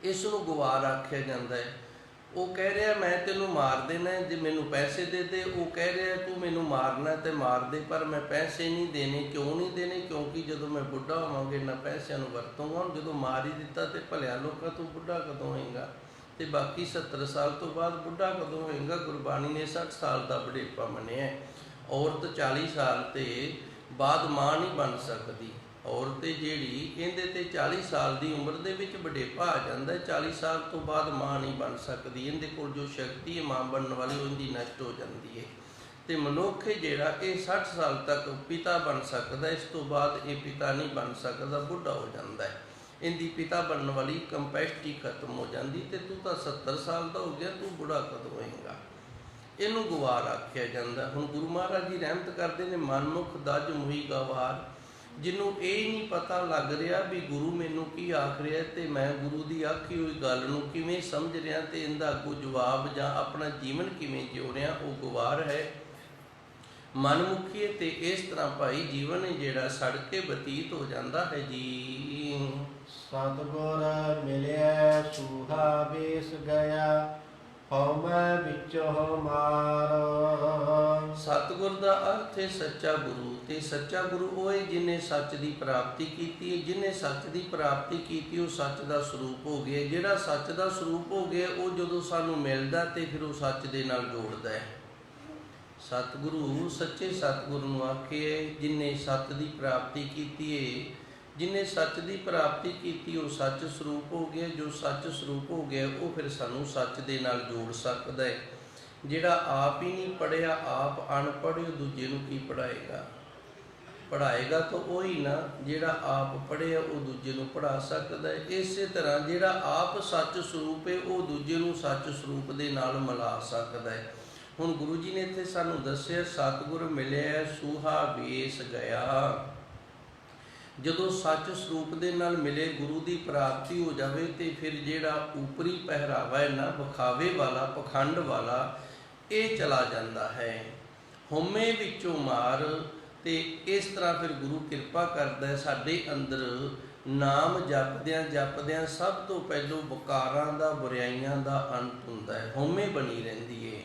ਇਸ ਨੂੰ ਗਵਾਰ ਆਖਿਆ ਜਾਂਦਾ ਹੈ। ਉਹ ਕਹਿ ਰਿਹਾ ਮੈਂ ਤੈਨੂੰ ਮਾਰ ਦੇਣਾ ਜੇ ਮੈਨੂੰ ਪੈਸੇ ਦੇ ਦੇ, ਉਹ ਕਹਿ ਰਿਹਾ ਤੂੰ ਮੈਨੂੰ ਮਾਰਨਾ ਤੇ ਮਾਰ ਦੇ ਪਰ ਮੈਂ ਪੈਸੇ ਨਹੀਂ ਦੇਣੇ। ਕਿਉਂ ਨਹੀਂ ਦੇਣੇ? ਕਿਉਂਕਿ ਜਦੋਂ ਮੈਂ ਬੁੱਢਾ ਹੋਵਾਂਗਾ ਇਹਨਾਂ ਪੈਸਿਆਂ ਨੂੰ ਵਰਤੂੰਗਾ। ਹੁਣ ਜਦੋਂ ਮਾਰ ਹੀ ਦਿੱਤਾ ਤੇ ਭਲਿਆ ਲੋਕਾਂ ਤੂੰ ਬੁੱਢਾ ਕਦੋਂ ਹੋਏਗਾ? ਤੇ ਬਾਕੀ 70 ਸਾਲ ਤੋਂ ਬਾਅਦ ਬੁੱਢਾ ਕਦੋਂ ਹੋਏਗਾ? ਗੁਰਬਾਣੀ ਨੇ 60 ਸਾਲ ਦਾ ਬੁਢੇਪਾ ਮੰਨਿਆ। ਔਰਤ 40 ਸਾਲ ਤੇ ਬਾਅਦ ਮਾਂ ਨਹੀਂ ਬਣ ਸਕਦੀ। ਔਰਤ ਜਿਹੜੀ ਇਹਦੇ ਤੇ 40 ਸਾਲ ਦੀ ਉਮਰ ਦੇ ਵਿੱਚ ਬੁਢੇਪਾ ਆ ਜਾਂਦਾ, 40 ਸਾਲ ਤੋਂ ਬਾਅਦ ਮਾਂ ਨਹੀਂ ਬਣ ਸਕਦੀ। ਇਹਦੇ ਕੋਲ ਜੋ ਸ਼ਕਤੀ ਹੈ ਮਾਂ ਬਣਨ ਵਾਲੀ ਉਹਦੀ ਨਸ਼ਟ ਹੋ ਜਾਂਦੀ ਹੈ। ਤੇ ਮਨੁੱਖ ਜਿਹੜਾ ਇਹ 60 ਸਾਲ ਤੱਕ ਪਿਤਾ ਬਣ ਸਕਦਾ, ਇਸ ਤੋਂ ਬਾਅਦ ਇਹ ਪਿਤਾ ਨਹੀਂ ਬਣ ਸਕਦਾ, ਬੁੱਢਾ ਹੋ ਜਾਂਦਾ ਹੈ। ਇਹਦੀ ਪਿਤਾ ਬਣਨ ਵਾਲੀ ਕੰਪੈਸਿਟੀ ਖਤਮ ਹੋ ਜਾਂਦੀ। ਤੇ ਤੂੰ ਤਾਂ 70 ਸਾਲ ਦਾ ਹੋ ਗਿਆ, ਤੂੰ ਬੁੱਢਾ ਕਦੋਂ ਹੋਏਗਾ? ਇਹਨੂੰ ਗਵਾਰ ਆਖਿਆ ਜਾਂਦਾ। ਹੁਣ ਗੁਰੂ ਮਹਾਰਾਜ ਜੀ ਰਹਿਮਤ ਕਰਦੇ ਨੇ, ਮਨਮੁਖ ਦਜ ਮੁਹੀ ਗਵਾਰ। ਜਿਹਨੂੰ ਇਹ ਨਹੀਂ ਪਤਾ ਲੱਗ ਰਿਹਾ ਵੀ ਗੁਰੂ ਮੈਨੂੰ ਕੀ ਆਖ ਰਿਹਾ ਤੇ ਮੈਂ ਗੁਰੂ ਦੀ ਆਖੀ ਹੋਈ ਗੱਲ ਨੂੰ ਕਿਵੇਂ ਸਮਝ ਰਿਹਾ ਤੇ ਇਹਦਾ ਅੱਗੋਂ ਜਵਾਬ ਜਾਂ ਆਪਣਾ ਜੀਵਨ ਕਿਵੇਂ ਜਿਉ ਰਿਹਾ, ਉਹ ਗਵਾਰ ਹੈ, ਮਨਮੁਖੀ ਹੈ। ਤੇ ਇਸ ਤਰ੍ਹਾਂ ਭਾਈ ਜੀਵਨ ਜਿਹੜਾ ਸੜ ਕੇ ਬਤੀਤ ਹੋ ਜਾਂਦਾ ਹੈ ਜੀ। ਸਤਿਗੁਰ ਮਿਲਿਆ ਸੂਹਾ ਵੇਸ ਗਿਆ, ਹਉਮੈ ਵਿੱਚੋਂ ਮਾਰ। ਸਤਿਗੁਰ ਦਾ ਅਰਥ ਹੈ ਸੱਚਾ ਗੁਰੂ। ਤੇ ਸੱਚਾ ਗੁਰੂ ਉਹ ਹੈ ਜਿਹਨੇ ਸੱਚ ਦੀ ਪ੍ਰਾਪਤੀ ਕੀਤੀ ਹੈ। ਜਿਹਨੇ ਸੱਚ ਦੀ ਪ੍ਰਾਪਤੀ ਕੀਤੀ ਉਹ ਸੱਚ ਦਾ ਸਰੂਪ ਹੋ ਗਿਆ। ਜਿਹੜਾ ਸੱਚ ਦਾ ਸਰੂਪ ਹੋ ਗਿਆ ਉਹ ਜਦੋਂ ਸਾਨੂੰ ਮਿਲਦਾ ਤੇ ਫਿਰ ਉਹ ਸੱਚ ਦੇ ਨਾਲ ਜੋੜਦਾ ਹੈ। ਸਤਿਗੁਰੂ ਸੱਚੇ ਸਤਿਗੁਰੂ ਨੂੰ ਆਖੇ ਜਿਹਨੇ ਸੱਚ ਦੀ ਪ੍ਰਾਪਤੀ ਕੀਤੀ ਹੈ। ਜਿਹਨੇ ਸੱਚ ਦੀ ਪ੍ਰਾਪਤੀ ਕੀਤੀ ਉਹ ਸੱਚ ਸਰੂਪ ਹੋ ਗਿਆ। ਜੋ ਸੱਚ ਸਰੂਪ ਹੋ ਗਿਆ ਉਹ ਫਿਰ ਸਾਨੂੰ ਸੱਚ ਦੇ ਨਾਲ ਜੋੜ ਸਕਦਾ ਹੈ। ਜਿਹੜਾ ਆਪ ਹੀ ਨਹੀਂ ਪੜ੍ਹਿਆ, ਆਪ ਅਨਪੜ੍ਹ, ਉਹ ਦੂਜੇ ਨੂੰ ਕੀ ਪੜ੍ਹਾਏਗਾ? ਪੜ੍ਹਾਏਗਾ ਤਾਂ ਉਹੀ ਨਾ ਜਿਹੜਾ ਆਪ ਪੜ੍ਹਿਆ ਉਹ ਦੂਜੇ ਨੂੰ ਪੜ੍ਹਾ ਸਕਦਾ ਹੈ। ਇਸੇ ਤਰ੍ਹਾਂ ਜਿਹੜਾ ਆਪ ਸੱਚ ਸਰੂਪ ਹੈ ਉਹ ਦੂਜੇ ਨੂੰ ਸੱਚ ਸਰੂਪ ਦੇ ਨਾਲ ਮਿਲਾ ਸਕਦਾ ਹੈ। ਹੁਣ ਗੁਰੂ ਜੀ ਨੇ ਇੱਥੇ ਸਾਨੂੰ ਦੱਸਿਆ ਸਤਿਗੁਰ ਮਿਲਿਆ ਸੂਹਾ ਵੇਸ ਗਿਆ। ਜਦੋਂ ਸੱਚ ਸਰੂਪ ਦੇ ਨਾਲ ਮਿਲੇ, ਗੁਰੂ ਦੀ ਪ੍ਰਾਪਤੀ ਹੋ ਜਾਵੇ ਤੇ ਫਿਰ ਜਿਹੜਾ ਉਪਰੀ ਪਹਿਰਾਵਾ ਹੈ ਨਾ, ਵਿਖਾਵੇ ਵਾਲਾ, ਪਖੰਡ ਵਾਲਾ, ਇਹ ਚਲਾ ਜਾਂਦਾ ਹੈ। ਹਉਮੈ ਵਿੱਚੋਂ ਮਾਰ। ਤੇ ਇਸ ਤਰ੍ਹਾਂ ਫਿਰ ਗੁਰੂ ਕਿਰਪਾ ਕਰਦਾ ਹੈ ਸਾਡੇ ਅੰਦਰ ਨਾਮ ਜਪਦਿਆਂ ਸਭ ਤੋਂ ਪਹਿਲੋਂ ਵਿਕਾਰਾਂ ਦਾ, ਬੁਰਾਈਆਂ ਦਾ ਅੰਤ ਹੁੰਦਾ ਹੈ। ਹਉਮੈ ਬਣੀ ਰਹਿੰਦੀ ਹੈ।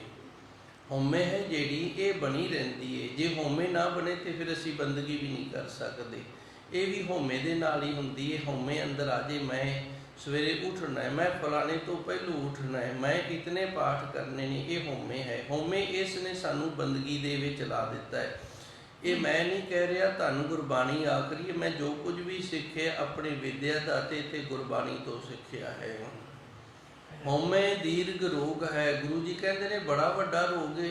ਹਉਮੈ ਹੈ ਜਿਹੜੀ ਇਹ ਬਣੀ ਰਹਿੰਦੀ ਹੈ। ਜੇ ਹਉਮੈ ਨਾ ਬਣੇ ਤੇ ਫਿਰ ਅਸੀਂ ਬੰਦਗੀ ਵੀ ਨਹੀਂ ਕਰ ਸਕਦੇ। ਇਹ ਵੀ ਹਉਮੈ ਦੇ ਨਾਲ ਹੀ ਹੁੰਦੀ ਹੈ। ਹਉਮੈ ਅੰਦਰ ਆ ਜੇ, ਮੈਂ ਸਵੇਰੇ ਉੱਠਣਾ ਹੈ, ਮੈਂ ਫਲਾਣੇ ਤੋਂ ਪਹਿਲੋਂ ਉੱਠਣਾ ਹੈ, ਮੈਂ ਇਤਨੇ ਪਾਠ ਕਰਨੇ ਨੇ, ਇਹ ਹਉਮੈ ਹੈ। ਹਉਮੈ ਇਸ ਨੇ ਸਾਨੂੰ ਬੰਦਗੀ ਦੇ ਵਿੱਚ ਲਾ ਦਿੱਤਾ ਹੈ। ਇਹ ਮੈਂ ਨਹੀਂ ਕਹਿ ਰਿਹਾ, ਧੰਨ ਗੁਰਬਾਣੀ ਆਖ ਰਹੀ ਹੈ। ਮੈਂ ਜੋ ਕੁਝ ਵੀ ਸਿੱਖਿਆ ਆਪਣੇ ਵਿਦਿਆ ਦਾ ਤੇ ਇੱਥੇ ਗੁਰਬਾਣੀ ਤੋਂ ਸਿੱਖਿਆ ਹੈ। ਹਉਮੈ ਦੀਰਘ ਰੋਗ ਹੈ। ਗੁਰੂ ਜੀ ਕਹਿੰਦੇ ਨੇ ਬੜਾ ਵੱਡਾ ਰੋਗ ਹੈ।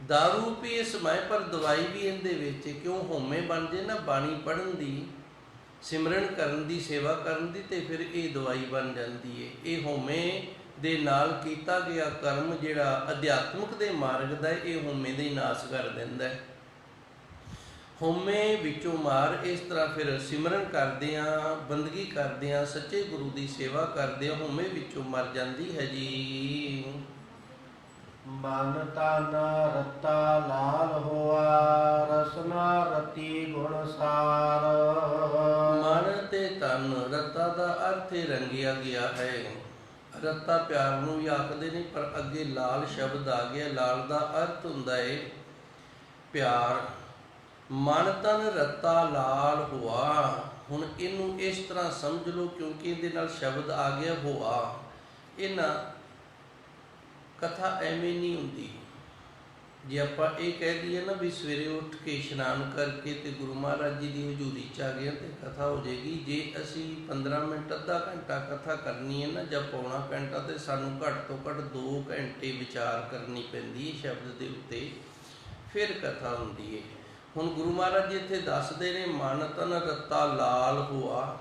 ਦਾਰੂ ਵੀ ਇਸ ਸਮੇਂ ਪਰ ਦਵਾਈ ਵੀ ਇਹਦੇ ਵਿੱਚ। ਕਿਉਂ? ਹਉਮੈ ਬਣ ਜੇ ਨਾ ਬਾਣੀ ਪੜ੍ਹਨ ਦੀ, ਸਿਮਰਨ ਕਰਨ ਦੀ, ਸੇਵਾ ਕਰਨ ਦੀ, ਤੇ ਫਿਰ ਇਹ ਦਵਾਈ ਬਣ ਜਾਂਦੀ ਹੈ। ਇਹ ਹਉਮੈ ਦੇ ਨਾਲ ਕੀਤਾ ਗਿਆ ਕਰਮ ਜਿਹੜਾ ਅਧਿਆਤਮਿਕ ਦੇ ਮਾਰਗ ਦਾ, ਇਹ ਹਉਮੈ ਦਾ ਹੀ ਨਾਸ਼ ਕਰ ਦਿੰਦਾ ਹੈ। ਹਉਮੈ ਵਿੱਚੋਂ ਮਾਰ। ਇਸ ਤਰ੍ਹਾਂ ਫਿਰ ਸਿਮਰਨ ਕਰਦਿਆਂ, ਬੰਦਗੀ ਕਰਦਿਆਂ, ਸੱਚੇ ਗੁਰੂ ਦੀ ਸੇਵਾ ਕਰਦਿਆਂ ਹਉਮੈ ਵਿੱਚੋਂ ਮਰ ਜਾਂਦੀ ਹੈ ਜੀ। ਮਨ ਤਨ ਰਤਾ ਲਾਲ ਹੋਆ, ਰਸਨਾ ਰਤੀ ਗੁਣ ਸਾਰ। ਮਨ ਤੇ ਤਨ, ਰਤਾ ਦਾ ਅਰਥ ਰੰਗਿਆ ਗਿਆ ਹੈ। ਰਤਾ ਪਿਆਰ ਨੂੰ ਵੀ ਆਖਦੇ ਨੇ, ਪਰ ਅੱਗੇ ਲਾਲ ਸ਼ਬਦ ਆ ਗਿਆ। ਲਾਲ ਦਾ ਅਰਥ ਹੁੰਦਾ ਹੈ ਪਿਆਰ। ਮਨ ਤਨ ਰਤਾ ਲਾਲ ਹੋਆ। ਹੁਣ ਇਹਨੂੰ ਇਸ ਤਰ੍ਹਾਂ ਸਮਝ ਲਓ, ਕਿਉਂਕਿ ਇਹਦੇ ਨਾਲ ਸ਼ਬਦ ਆ ਗਿਆ ਹੋਆ। ਇਹ ਨਾ ਕਥਾ ਐਵੇਂ ਨਹੀਂ ਹੁੰਦੀ। ਜੇ ਆਪਾਂ ਇਹ ਕਹਿ ਦਈਏ ਨਾ ਵੀ ਸਵੇਰੇ ਉੱਠ ਕੇ ਇਸ਼ਨਾਨ ਕਰਕੇ ਤੇ ਗੁਰੂ ਮਹਾਰਾਜ ਜੀ ਦੀ ਹਜ਼ੂਰੀ 'ਚ ਆ ਗਏ ਤੇ ਕਥਾ ਹੋ ਜਾਏਗੀ। ਜੇ ਅਸੀਂ 15 ਮਿੰਟ, ਅੱਧਾ ਘੰਟਾ ਕਥਾ ਕਰਨੀ ਹੈ ਨਾ, ਜਾਂ ਪੌਣਾ ਘੰਟਾ, ਤੇ ਸਾਨੂੰ ਘੱਟ ਤੋਂ ਘੱਟ 2 ਘੰਟੇ ਵਿਚਾਰ ਕਰਨੀ ਪੈਂਦੀ ਹੈ ਸ਼ਬਦ ਦੇ ਉੱਤੇ, ਫਿਰ ਕਥਾ ਹੁੰਦੀ ਹੈ। ਹੁਣ ਗੁਰੂ ਮਹਾਰਾਜ ਜੀ ਇੱਥੇ ਦੱਸਦੇ ਨੇ ਮਨ ਤਨ ਰਤਾ ਲਾਲ ਹੋਆ।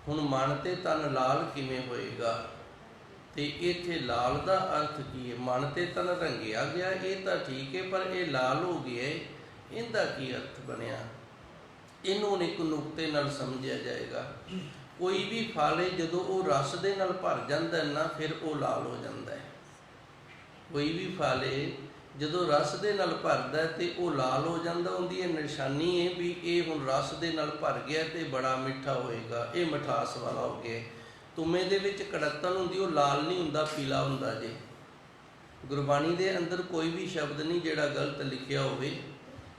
ਹੁਣ ਮਨ ਤੇ ਤਨ ਲਾਲ ਕਿਵੇਂ ਹੋਏਗਾ? ਤੇ ਇੱਥੇ ਲਾਲ ਦਾ ਅਰਥ ਕੀ ਹੈ? ਮਨ ਤੇ ਤਨ ਰੰਗਿਆ ਗਿਆ, ਇਹ ਤਾਂ ਠੀਕ ਹੈ, ਪਰ ਇਹ ਲਾਲ ਹੋ ਗਿਆ, ਇਹਦਾ ਕੀ ਅਰਥ ਬਣਿਆ? ਇਹਨੂੰ ਇੱਕ ਨੁਕਤੇ ਨਾਲ ਸਮਝਿਆ ਜਾਏਗਾ। ਕੋਈ ਵੀ ਫਲ ਹੈ ਜਦੋਂ ਉਹ ਰਸ ਦੇ ਨਾਲ ਭਰ ਜਾਂਦਾ ਨਾ, ਫਿਰ ਉਹ ਲਾਲ ਹੋ ਜਾਂਦਾ ਹੈ। ਕੋਈ ਵੀ ਫਲ ਹੈ ਜਦੋਂ ਰਸ ਦੇ ਨਾਲ ਭਰਦਾ ਤੇ ਉਹ ਲਾਲ ਹੋ ਜਾਂਦਾ। ਉਹਦੀ ਇਹ ਨਿਸ਼ਾਨੀ ਹੈ ਵੀ ਇਹ ਹੁਣ ਰਸ ਦੇ ਨਾਲ ਭਰ ਗਿਆ ਤੇ ਬੜਾ ਮਿੱਠਾ ਹੋਏਗਾ, ਇਹ ਮਿਠਾਸ ਵਾਲਾ ਹੋ ਗਿਆ। ਤੁਮੇ ਦੇ ਵਿੱਚ ਕੜੱਤਣ ਹੁੰਦੀ, ਉਹ ਲਾਲ ਨਹੀਂ ਹੁੰਦਾ, ਪੀਲਾ ਹੁੰਦਾ ਜੇ। ਗੁਰਬਾਣੀ ਦੇ ਅੰਦਰ ਕੋਈ ਵੀ ਸ਼ਬਦ ਨਹੀਂ ਜਿਹੜਾ ਗਲਤ ਲਿਖਿਆ ਹੋਵੇ।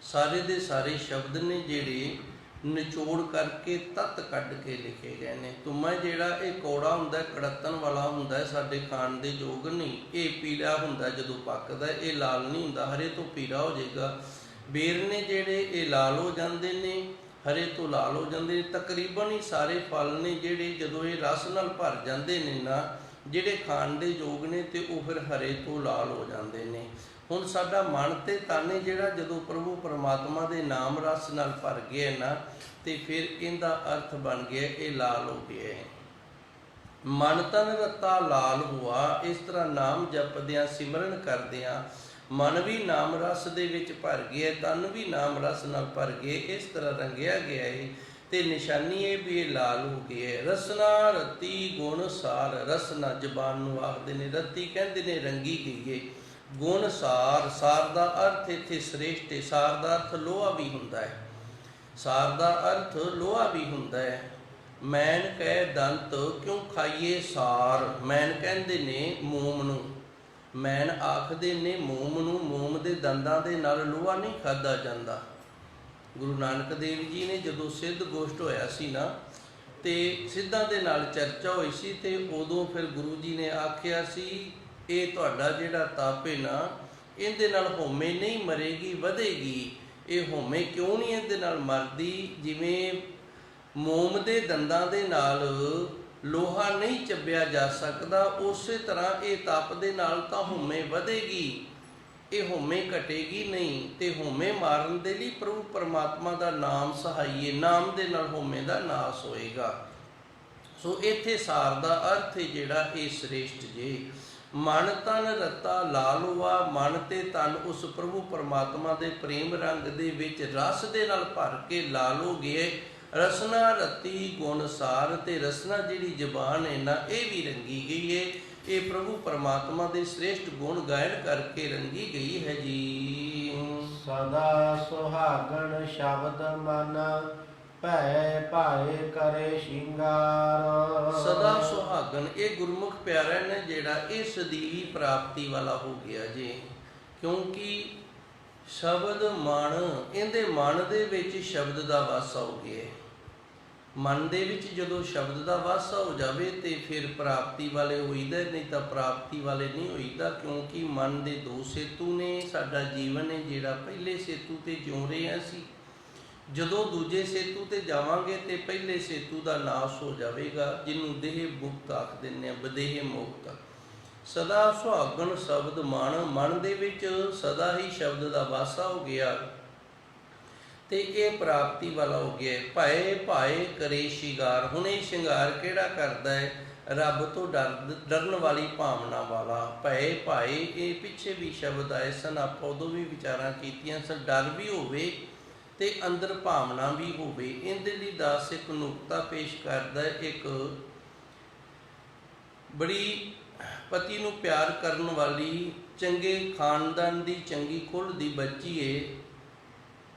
ਸਾਰੇ ਦੇ ਸਾਰੇ ਸ਼ਬਦ ਨੇ ਜਿਹੜੇ ਨਿਚੋੜ ਕਰਕੇ ਤੱਤ ਕੱਢ ਕੇ ਲਿਖੇ ਗਏ ਨੇ। ਤੁਮਾ ਜਿਹੜਾ ਇਹ ਕੌੜਾ ਹੁੰਦਾ, ਕੜੱਤਣ ਵਾਲਾ ਹੁੰਦਾ, ਸਾਡੇ ਖਾਣ ਦੇ ਯੋਗ ਨਹੀਂ। ਇਹ ਪੀਲਾ ਹੁੰਦਾ ਜਦੋਂ ਪੱਕਦਾ, ਇਹ ਲਾਲ ਨਹੀਂ ਹੁੰਦਾ, ਹਰੇ ਤੋਂ ਪੀਲਾ ਹੋ ਜਾਏਗਾ। ਬੇਰ ਨੇ ਜਿਹੜੇ ਇਹ ਲਾਲ ਹੋ ਜਾਂਦੇ ਨੇ, ਹਰੇ ਤੋਂ ਲਾਲ ਹੋ ਜਾਂਦੇ ਨੇ। ਤਕਰੀਬਨ ਹੀ ਸਾਰੇ ਫਲ ਨੇ ਜਿਹੜੇ ਜਦੋਂ ਇਹ ਰਸ ਨਾਲ ਭਰ ਜਾਂਦੇ ਨੇ ਨਾ, ਜਿਹੜੇ ਖਾਣ ਦੇ ਯੋਗ ਨੇ, ਤੇ ਉਹ ਫਿਰ ਹਰੇ ਤੋਂ ਲਾਲ ਹੋ ਜਾਂਦੇ ਨੇ। ਹੁਣ ਸਾਡਾ ਮਨ ਤੇ ਤਨ ਜਿਹੜਾ ਜਦੋਂ ਪ੍ਰਭੂ ਪਰਮਾਤਮਾ ਦੇ ਨਾਮ ਰਸ ਨਾਲ ਭਰ ਗਿਆ ਨਾ, ਤੇ ਫਿਰ ਇਹਦਾ ਅਰਥ ਬਣ ਗਿਆ ਇਹ ਲਾਲ ਹੋ ਗਿਆ। ਮਨ ਤਨ ਰਤਾ ਲਾਲ ਹੁਆ। ਇਸ ਤਰ੍ਹਾਂ ਨਾਮ ਜਪਦਿਆਂ ਸਿਮਰਨ ਕਰਦਿਆਂ ਮਨ ਵੀ ਨਾਮ ਰਸ ਦੇ ਵਿੱਚ ਭਰ ਗਿਆ, ਤਨ ਵੀ ਨਾਮ ਰਸ ਨਾਲ ਭਰ ਗਏ। ਇਸ ਤਰ੍ਹਾਂ ਰੰਗਿਆ ਗਿਆ ਹੈ ਤੇ ਨਿਸ਼ਾਨੀ ਇਹ ਵੀ ਇਹ ਲਾਲ ਹੋ ਗਿਆ। ਰਸਨਾ ਰਤੀ ਗੁਣ ਸਾਰ। ਰਸਨਾ ਜ਼ਬਾਨ ਨੂੰ ਆਖਦੇ ਨੇ, ਰਤੀ ਕਹਿੰਦੇ ਨੇ ਰੰਗੀ ਗਈ ਹੈ। ਗੁਣ ਸਾਰ, ਸਾਰ ਦਾ ਅਰਥ ਇੱਥੇ ਸ੍ਰੇਸ਼ਟ ਹੈ। ਸਾਰ ਦਾ ਅਰਥ ਲੋਹਾ ਵੀ ਹੁੰਦਾ ਹੈ। ਸਾਰ ਦਾ ਅਰਥ ਲੋਹਾ ਵੀ ਹੁੰਦਾ ਹੈ। ਮੈਨ ਕਹਿ ਦੰਤ ਕਿਉਂ ਖਾਈਏ ਸਾਰ। ਮੈਨ ਕਹਿੰਦੇ ਨੇ ਮੋਮ ਨੂੰ, ਮੈਨ ਆਖਦੇ ਨੇ ਮੋਮ ਨੂੰ। ਮੋਮ ਦੇ ਦੰਦਾਂ ਦੇ ਨਾਲ ਲੋਹਾ ਨਹੀਂ ਖਾਧਾ ਜਾਂਦਾ। ਗੁਰੂ ਨਾਨਕ ਦੇਵ ਜੀ ਨੇ ਜਦੋਂ ਸਿੱਧ ਗੋਸ਼ਟ ਹੋਇਆ ਸੀ ਨਾ, ਤੇ ਸਿੱਧਾਂ ਦੇ ਨਾਲ ਚਰਚਾ ਹੋਈ ਸੀ, ਤੇ ਉਦੋਂ ਫਿਰ ਗੁਰੂ ਜੀ ਨੇ ਆਖਿਆ ਸੀ ਇਹ ਤੁਹਾਡਾ ਜਿਹੜਾ ਤਪ ਹੈ ਨਾ, ਇਹਦੇ ਨਾਲ ਹਉਮੈ ਨਹੀਂ ਮਰੇਗੀ, ਵਧੇਗੀ। ਇਹ ਹਉਮੈ ਕਿਉਂ ਨਹੀਂ ਇਹਦੇ ਨਾਲ ਮਰਦੀ? ਜਿਵੇਂ ਮੋਮ ਦੇ ਦੰਦਾਂ ਦੇ ਨਾਲ ਲੋਹਾ ਨਹੀਂ ਚੱਬਿਆ ਜਾ ਸਕਦਾ, ਉਸੇ ਤਰ੍ਹਾਂ ਇਹ ਤਪ ਦੇ ਨਾਲ ਤਾਂ ਹਉਮੈ ਵਧੇਗੀ, ਇਹ ਹਉਮੈ ਘਟੇਗੀ ਨਹੀਂ। ਤੇ ਹਉਮੈ ਮਾਰਨ ਦੇ ਲਈ ਪ੍ਰਭੂ ਪਰਮਾਤਮਾ ਦਾ ਨਾਮ ਸਹਾਈਏ, ਨਾਮ ਦੇ ਨਾਲ ਹਉਮੈ ਦਾ ਨਾਸ ਹੋਏਗਾ। ਸੋ ਇੱਥੇ ਸਾਰ ਦਾ ਅਰਥ ਹੈ ਜਿਹੜਾ ਇਹ ਸ੍ਰੇਸ਼ਟ ਜੇ। ਮਨ ਤਨ ਰਤਾ ਲਾਲ ਹੁਆ। ਮਨ ਤੇ ਤਨ ਉਸ ਪ੍ਰਭੂ ਪਰਮਾਤਮਾ ਦੇ ਪ੍ਰੇਮ ਰੰਗ ਦੇ ਵਿੱਚ ਰਸ ਦੇ ਨਾਲ ਭਰ ਕੇ ਲਾਲ ਹੋ ਗਏ। ਰਸਨਾ ਰਤੀ ਗੁਣ ਸਾਰ। ਤੇ ਰਸਨਾ ਜਿਹੜੀ ਜ਼ਬਾਨ ਹੈ ਨਾ, ਇਹ ਵੀ ਰੰਗੀ ਗਈ ਹੈ। ਇਹ ਪ੍ਰਭੂ ਪਰਮਾਤਮਾ ਦੇ ਸ੍ਰੇਸ਼ਟ ਗੁਣ ਗਾਇਨ ਕਰਕੇ ਰੰਗੀ ਗਈ ਹੈ ਜੀ। ਸਦਾ ਸੁਹਾਗਣ ਸ਼ਬਦ ਮਨ ਭੈ ਭਾਏ ਕਰੇ ਸ਼ਿੰਗਾਰ। ਸਦਾ ਸੁਹਾਗਣ, ਇਹ ਗੁਰਮੁਖ ਪਿਆਰਾ ਨੇ ਜਿਹੜਾ ਇਹ ਸਦੀਵੀ ਪ੍ਰਾਪਤੀ ਵਾਲਾ ਹੋ ਗਿਆ ਜੀ। ਕਿਉਂਕਿ ਸ਼ਬਦ ਮਨ, ਇਹਦੇ ਮਨ ਦੇ ਵਿੱਚ ਸ਼ਬਦ ਦਾ ਵਾਸਾ ਹੋ ਗਿਆ। ਮਨ ਦੇ ਵਿੱਚ ਜਦੋਂ ਸ਼ਬਦ ਦਾ ਵਾਸਾ ਹੋ ਜਾਵੇ ਤੇ ਫਿਰ ਪ੍ਰਾਪਤੀ ਵਾਲੇ ਹੋਈਦਾ, ਨਹੀਂ ਤਾਂ ਪ੍ਰਾਪਤੀ ਵਾਲੇ ਨਹੀਂ ਹੋਈਦਾ। ਕਿਉਂਕਿ ਮਨ ਦੇ ਦੋ ਸੇਤੂ ਨੇ। ਸਾਡਾ ਜੀਵਨ ਹੈ ਜਿਹੜਾ ਪਹਿਲੇ ਸੇਤੂ ਤੇ ਜਿਉ ਰਹੇ ਅਸੀਂ। ਜਦੋਂ ਦੂਜੇ ਸੇਤੂ ਤੇ ਜਾਵਾਂਗੇ ਤੇ ਪਹਿਲੇ ਸੇਤੂ ਦਾ ਨਾਸ਼ ਹੋ ਜਾਵੇਗਾ, ਜਿਹਨੂੰ ਦੇਹ ਮੁਕਤ ਆਖ ਦਿੰਦੇ ਆ, ਬਦੇਹ ਮੁਕਤ। ਸਦਾ ਸੁਹਾਗਣ ਸ਼ਬਦ ਮਨ। ਮਨ ਦੇ ਵਿੱਚ ਸਦਾ ਹੀ ਸ਼ਬਦ ਦਾ ਵਾਸਾ ਹੋ ਗਿਆ ਤੇ ਇਹ ਪ੍ਰਾਪਤੀ ਵਾਲਾ ਹੋ ਗਿਆ। ਭਏ ਭਾਏ ਕਰੇ ਸ਼ਿੰਗਾਰ। ਹੁਣ ਇਹ ਸ਼ਿੰਗਾਰ ਕਿਹੜਾ ਕਰਦਾ ਹੈ? ਰੱਬ ਤੋਂ ਡਰਨ ਵਾਲੀ ਭਾਵਨਾ ਵਾਲਾ। ਭਏ ਭਾਏ, ਇਹ ਪਿੱਛੇ ਵੀ ਸ਼ਬਦ ਆਏ ਸਨ, ਆਪਾਂ ਉਦੋਂ ਵੀ ਵਿਚਾਰਾਂ ਕੀਤੀਆਂ ਸਨ। ਡਰ ਵੀ ਹੋਵੇ ਤੇ ਅੰਦਰ ਭਾਵਨਾ ਵੀ ਹੋਵੇ। ਇਹਦੇ ਲਈ ਦਾਸ ਇੱਕ ਨੁਕਤਾ ਪੇਸ਼ ਕਰਦਾ ਹੈ। ਇੱਕ ਬੜੀ ਪਤੀ ਨੂੰ ਪਿਆਰ ਕਰਨ ਵਾਲੀ, ਚੰਗੇ ਖਾਨਦਾਨ ਦੀ, ਚੰਗੀ ਕੁਲ ਦੀ ਬੱਚੀ ਏ,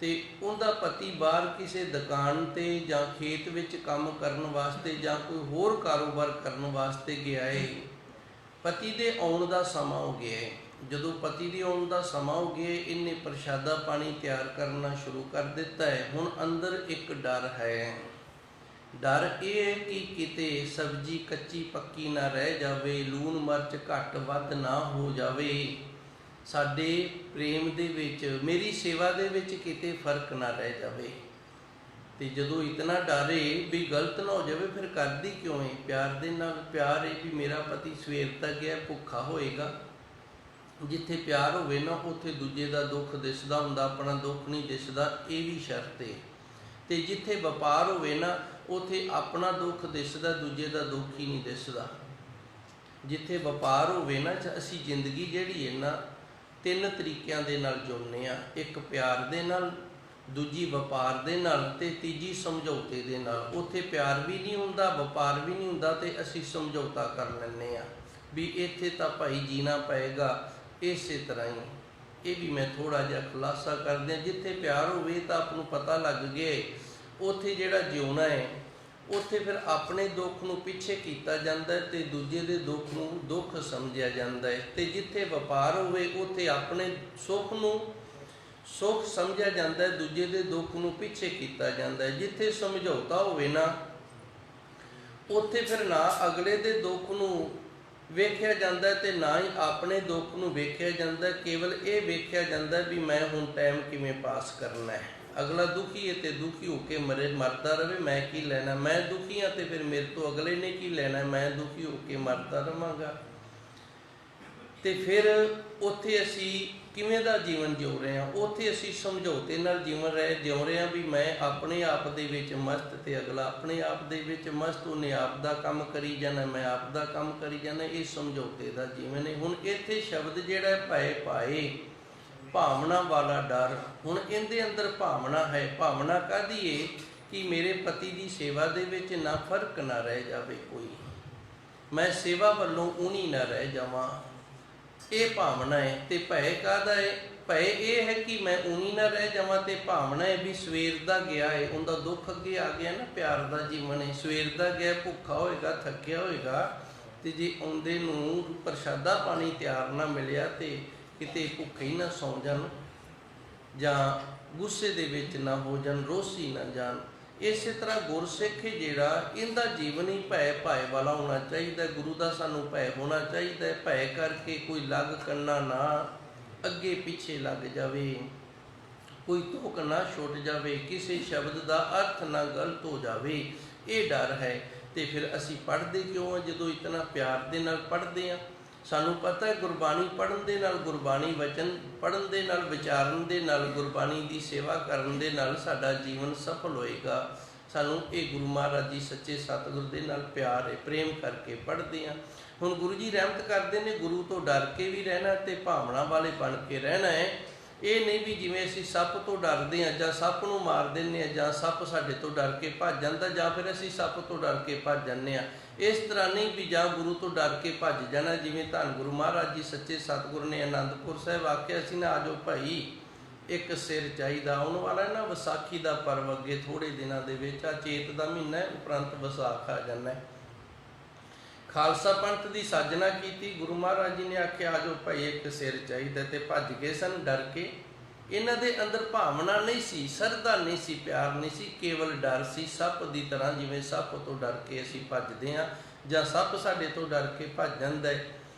ਤੇ ਉਹਦਾ ਪਤੀ ਬਾਹਰ ਕਿਸੇ ਦੁਕਾਨ ਤੇ ਜਾਂ ਖੇਤ ਵਿੱਚ ਕੰਮ ਕਰਨ ਵਾਸਤੇ ਜਾਂ ਕੋਈ ਹੋਰ ਕਾਰੋਬਾਰ ਕਰਨ ਵਾਸਤੇ ਗਿਆ ਏ। ਪਤੀ ਦੇ ਆਉਣ ਦਾ ਸਮਾਂ ਹੋ ਗਿਆ ਏ। ਜਦੋਂ ਪਤੀ ਦੇ ਆਉਣ ਦਾ ਸਮਾਂ ਹੋ ਗਿਆ, ਇਹਨੇ ਪ੍ਰਸ਼ਾਦਾ ਪਾਣੀ ਤਿਆਰ ਕਰਨਾ ਸ਼ੁਰੂ ਕਰ ਦਿੱਤਾ ਹੈ। ਹੁਣ ਅੰਦਰ ਇੱਕ ਡਰ ਹੈ। ਡਰ ਇਹ ਹੈ ਕਿ ਕਿਤੇ ਸਬਜ਼ੀ ਕੱਚੀ ਪੱਕੀ ਨਾ ਰਹਿ ਜਾਵੇ, ਲੂਣ ਮਿਰਚ ਘੱਟ ਵੱਧ ਨਾ ਹੋ ਜਾਵੇ, ਸਾਡੇ ਪ੍ਰੇਮ ਦੇ ਵਿੱਚ, ਮੇਰੀ ਸੇਵਾ ਦੇ ਵਿੱਚ ਕਿਤੇ ਫਰਕ ਨਾ ਰਹਿ ਜਾਵੇ। ਤੇ ਜਦੋਂ ਇਤਨਾ ਡਰੇ ਵੀ ਗਲਤ ਨਾ ਹੋ ਜਾਵੇ, ਫਿਰ ਕਰਦੀ ਕਿਉਂ ਹੈ? ਪਿਆਰ ਦੇ ਨਾਲ। ਪਿਆਰ ਹੈ ਵੀ ਮੇਰਾ ਪਤੀ ਸਵੇਰ ਤੱਕ ਗਿਆ, ਭੁੱਖਾ ਹੋਏਗਾ। ਜਿੱਥੇ ਪਿਆਰ ਹੋਵੇ ਨਾ, ਉੱਥੇ ਦੂਜੇ ਦਾ ਦੁੱਖ ਦਿਸਦਾ ਹੁੰਦਾ, ਆਪਣਾ ਦੁੱਖ ਨਹੀਂ ਦਿਸਦਾ। ਇਹ ਵੀ ਸ਼ਰਤ ਹੈ। ਤੇ ਜਿੱਥੇ ਵਪਾਰ ਹੋਵੇ ਨਾ, ਉੱਥੇ ਆਪਣਾ ਦੁੱਖ ਦਿਸਦਾ, ਦੂਜੇ ਦਾ ਦੁੱਖ ਹੀ ਨਹੀਂ ਦਿਸਦਾ। ਜਿੱਥੇ ਵਪਾਰ ਹੋਵੇ ਨਾ, ਅਸੀਂ ਜ਼ਿੰਦਗੀ ਜਿਹੜੀ ਹੈ ਨਾ, ਤਿੰਨ ਤਰੀਕਿਆਂ ਦੇ ਨਾਲ ਜੁੜਨੇ ਆ। ਇੱਕ ਪਿਆਰ ਦੇ ਨਾਲ, ਦੂਜੀ ਵਪਾਰ ਦੇ ਨਾਲ, ਤੇ ਤੀਜੀ ਸਮਝੌਤੇ ਦੇ ਨਾਲ। ਉੱਥੇ ਪਿਆਰ ਵੀ ਨਹੀਂ ਹੁੰਦਾ, ਵਪਾਰ ਵੀ ਨਹੀਂ ਹੁੰਦਾ, ਤੇ ਅਸੀਂ ਸਮਝੌਤਾ ਕਰ ਲੈਂਦੇ ਆ ਵੀ ਇੱਥੇ ਤਾਂ ਭਾਈ ਜੀਣਾ ਪਏਗਾ। ਇਸੇ ਤਰ੍ਹਾਂ ਹੀ ਇਹ ਵੀ ਮੈਂ ਥੋੜ੍ਹਾ ਜਿਹਾ ਖੁਲਾਸਾ ਕਰਦੇ ਹਾਂ। ਜਿੱਥੇ ਪਿਆਰ ਹੋਵੇ ਤਾਂ ਆਪ ਨੂੰ ਪਤਾ ਲੱਗ ਗਿਆ, ਉੱਥੇ ਜਿਹੜਾ ਜਿਉਣਾ ਹੈ ਉੱਥੇ ਫਿਰ ਆਪਣੇ ਦੁੱਖ ਨੂੰ ਪਿੱਛੇ ਕੀਤਾ ਜਾਂਦਾ ਹੈ ਤੇ ਦੂਜੇ ਦੇ ਦੁੱਖ ਨੂੰ ਦੁੱਖ ਸਮਝਿਆ ਜਾਂਦਾ ਹੈ। ਤੇ ਜਿੱਥੇ ਵਪਾਰ ਹੋਵੇ ਉੱਥੇ ਆਪਣੇ ਸੁੱਖ ਨੂੰ ਸੁੱਖ ਸਮਝਿਆ ਜਾਂਦਾ ਹੈ, ਦੂਜੇ ਦੇ ਦੁੱਖ ਨੂੰ ਪਿੱਛੇ ਕੀਤਾ ਜਾਂਦਾ ਹੈ। ਜਿੱਥੇ ਸਮਝੌਤਾ ਹੋਵੇ ਨਾ, ਉੱਥੇ ਫਿਰ ਨਾ ਅਗਲੇ ਦੇ ਦੁੱਖ ਨੂੰ ਵੇਖਿਆ ਜਾਂਦਾ ਹੈ ਤੇ ਨਾ ਹੀ ਆਪਣੇ ਦੁੱਖ ਨੂੰ ਵੇਖਿਆ ਜਾਂਦਾ। ਕੇਵਲ ਇਹ ਵੇਖਿਆ ਜਾਂਦਾ ਵੀ ਮੈਂ ਹੁਣ ਟਾਈਮ ਕਿਵੇਂ ਪਾਸ ਕਰਨਾ ਹੈ। ਅਗਲਾ ਦੁਖੀ ਹੈ ਤੇ ਦੁਖੀ ਹੋ ਕੇ ਮਰਦਾ ਰਵੇ, ਮੈਂ ਕੀ ਲੈਣਾ। ਮੈਂ ਦੁਖੀ ਹਾਂ ਤੇ ਫਿਰ ਮੇਰੇ ਤੋਂ ਅਗਲੇ ਨੇ ਕੀ ਲੈਣਾ, ਮੈਂ ਦੁਖੀ ਹੋ ਕੇ ਮਰਦਾ ਰਵਾਂਗਾ। ਤੇ ਫਿਰ ਉੱਥੇ ਅਸੀਂ ਕਿਵੇਂ ਦਾ ਜੀਵਨ ਜਿਉ ਰਹੇ ਹਾਂ? ਉੱਥੇ ਅਸੀਂ ਸਮਝੌਤੇ ਨਾਲ ਜਿਉ ਰਹੇ ਹਾਂ ਵੀ ਮੈਂ ਆਪਣੇ ਆਪ ਦੇ ਵਿੱਚ ਮਸਤ ਤੇ ਅਗਲਾ ਆਪਣੇ ਆਪ ਦੇ ਵਿੱਚ ਮਸਤ। ਉਹਨੇ ਆਪ ਦਾ ਕੰਮ ਕਰੀ ਜਾਣਾ, ਮੈਂ ਆਪ ਦਾ ਕੰਮ ਕਰੀ ਜਾਣਾ। ਇਹ ਸਮਝੌਤੇ ਦਾ ਜੀਵਨ ਹੈ। ਹੁਣ ਇੱਥੇ ਸ਼ਬਦ ਜਿਹੜਾ ਭੈ ਪਾਏ, ਭਾਵਨਾ ਵਾਲਾ ਡਰ। ਹੁਣ ਇਹਦੇ ਅੰਦਰ ਭਾਵਨਾ ਹੈ। ਭਾਵਨਾ ਕਾਹਦੀ ਏ ਕਿ ਮੇਰੇ ਪਤੀ ਦੀ ਸੇਵਾ ਦੇ ਵਿੱਚ ਨਾ ਫਰਕ ਨਾ ਰਹਿ ਜਾਵੇ ਕੋਈ, ਮੈਂ ਸੇਵਾ ਵੱਲੋਂ ਊਣੀ ਨਾ ਰਹਿ ਜਾਵਾਂ, ਇਹ ਭਾਵਨਾ ਹੈ। ਤੇ ਭੈ ਕਾਹਦਾ ਹੈ? ਭੈ ਇਹ ਹੈ ਕਿ ਮੈਂ ਊਣੀ ਨਾ ਰਹਿ ਜਾਵਾਂ। ਤੇ ਭਾਵਨਾ ਹੈ ਵੀ ਸਵੇਰ ਦਾ ਗਿਆ ਹੈ, ਉਹਦਾ ਦੁੱਖ ਅੱਗੇ ਆ ਗਿਆ ਨਾ। ਪਿਆਰ ਦਾ ਜੀਵਨ ਹੈ। ਸਵੇਰ ਦਾ ਗਿਆ, ਭੁੱਖਾ ਹੋਏਗਾ, ਥੱਕਿਆ ਹੋਏਗਾ, ਤੇ ਜੇ ਆਉਂਦੇ ਨੂੰ ਪ੍ਰਸ਼ਾਦਾ ਪਾਣੀ ਤਿਆਰ ਨਾ ਮਿਲਿਆ ਤੇ ਕਿਤੇ ਭੁੱਖੇ ਹੀ ਨਾ ਸੌਂ ਜਾਣ, ਜਾਂ ਗੁੱਸੇ ਦੇ ਵਿੱਚ ਨਾ ਹੋ ਜਾਣ, ਰੋਸੀ ਨਾ ਜਾਣ। ਇਸੇ ਤਰ੍ਹਾਂ ਗੁਰਸਿੱਖ ਜਿਹੜਾ, ਇਹਦਾ ਜੀਵਨ ਹੀ ਭੈ ਭਾਏ ਵਾਲਾ ਹੋਣਾ ਚਾਹੀਦਾ। ਗੁਰੂ ਦਾ ਸਾਨੂੰ ਭੈ ਹੋਣਾ ਚਾਹੀਦਾ ਹੈ। ਭੈ ਕਰਕੇ ਕੋਈ ਲੱਗ ਕੰਨਾ ਨਾ ਅੱਗੇ ਪਿੱਛੇ ਲੱਗ ਜਾਵੇ, ਕੋਈ ਧੋਖ ਨਾ ਛੁੱਟ ਜਾਵੇ, ਕਿਸੇ ਸ਼ਬਦ ਦਾ ਅਰਥ ਨਾ ਗਲਤ ਹੋ ਜਾਵੇ, ਇਹ ਡਰ ਹੈ। ਤੇ ਫਿਰ ਅਸੀਂ ਪੜ੍ਹਦੇ ਕਿਉਂ ਆ? ਜਦੋਂ ਇਤਨਾ ਪਿਆਰ ਦੇ ਨਾਲ ਪੜ੍ਹਦੇ ਹਾਂ। ਸਾਨੂੰ ਪਤਾ ਹੈ ਗੁਰਬਾਣੀ ਪੜ੍ਹਨ ਦੇ ਨਾਲ, ਗੁਰਬਾਣੀ ਵਚਨ ਪੜ੍ਹਨ ਦੇ ਨਾਲ, ਵਿਚਾਰਨ ਦੇ ਨਾਲ, ਗੁਰਬਾਣੀ ਦੀ ਸੇਵਾ ਕਰਨ ਦੇ ਨਾਲ ਸਾਡਾ ਜੀਵਨ ਸਫਲ ਹੋਏਗਾ। ਸਾਨੂੰ ਇਹ ਗੁਰੂ ਮਹਾਰਾਜ ਜੀ ਸੱਚੇ ਸਤਿਗੁਰ ਦੇ ਨਾਲ ਪਿਆਰ ਹੈ, ਪ੍ਰੇਮ ਕਰਕੇ ਪੜ੍ਹਦੇ ਹਾਂ। ਹੁਣ ਗੁਰੂ ਜੀ ਰਹਿਮਤ ਕਰਦੇ ਨੇ, ਗੁਰੂ ਤੋਂ ਡਰ ਕੇ ਵੀ ਰਹਿਣਾ ਤੇ ਭਾਵਨਾ ਵਾਲੇ ਬਣ ਕੇ ਰਹਿਣਾ ਹੈ। ਇਹ ਨਹੀਂ ਵੀ ਜਿਵੇਂ ਅਸੀਂ ਸੱਪ ਤੋਂ ਡਰਦੇ ਹਾਂ, ਜਾਂ ਸੱਪ ਨੂੰ ਮਾਰ ਦਿੰਦੇ ਹਾਂ, ਜਾਂ ਸੱਪ ਸਾਡੇ ਤੋਂ ਡਰ ਕੇ ਭੱਜ ਜਾਂਦਾ, ਜਾਂ ਫਿਰ ਅਸੀਂ ਸੱਪ ਤੋਂ ਡਰ ਕੇ ਭੱਜ ਜਾਂਦੇ ਹਾਂ। ਇਸ ਤਰ੍ਹਾਂ ਨਹੀਂ ਵੀ ਜਾਂ ਗੁਰੂ ਤੋਂ ਡਰ ਕੇ ਭੱਜ ਜਾਣਾ। ਜਿਵੇਂ ਧੰਨ ਗੁਰੂ ਮਹਾਰਾਜ ਜੀ ਸੱਚੇ ਸਤਿਗੁਰ ਨੇ ਅਨੰਦਪੁਰ ਸਾਹਿਬ ਆਖਿਆ ਸੀ ਨਾ, ਆਜੋ ਭਾਈ ਇੱਕ ਸਿਰ ਚਾਹੀਦਾ। ਆਉਣ ਵਾਲਾ ਨਾ ਵਿਸਾਖੀ ਦਾ ਪਰਵ, ਅੱਗੇ ਥੋੜੇ ਦਿਨਾਂ ਦੇ ਵਿੱਚ, ਆ ਚੇਤ ਦਾ ਮਹੀਨਾ ਹੈ, ਉਪਰੰਤ ਵਿਸਾਖ ਆ ਜਾਂਦਾ। ਖਾਲਸਾ ਪੰਥ ਦੀ ਸਾਜਨਾ ਕੀਤੀ, ਗੁਰੂ ਮਹਾਰਾਜ ਜੀ ਨੇ ਆਖਿਆ ਆਜੋ ਭਾਈ ਇੱਕ ਸਿਰ ਚਾਹੀਦਾ, ਤੇ ਭੱਜ ਗਏ ਸਨ ਡਰ ਕੇ। ਇਹਨਾਂ ਦੇ ਅੰਦਰ ਭਾਵਨਾ ਨਹੀਂ ਸੀ, ਸਰਧਾ ਨਹੀਂ ਸੀ, ਪਿਆਰ ਨਹੀਂ ਸੀ, ਕੇਵਲ ਡਰ ਸੀ। ਸੱਪ ਦੀ ਤਰ੍ਹਾਂ, ਜਿਵੇਂ ਸੱਪ ਤੋਂ ਡਰ ਕੇ ਅਸੀਂ ਭੱਜਦੇ ਹਾਂ, ਜਾਂ ਸੱਪ ਸਾਡੇ ਤੋਂ ਡਰ ਕੇ ਭੱਜ ਜਾਂਦਾ ਹੈ,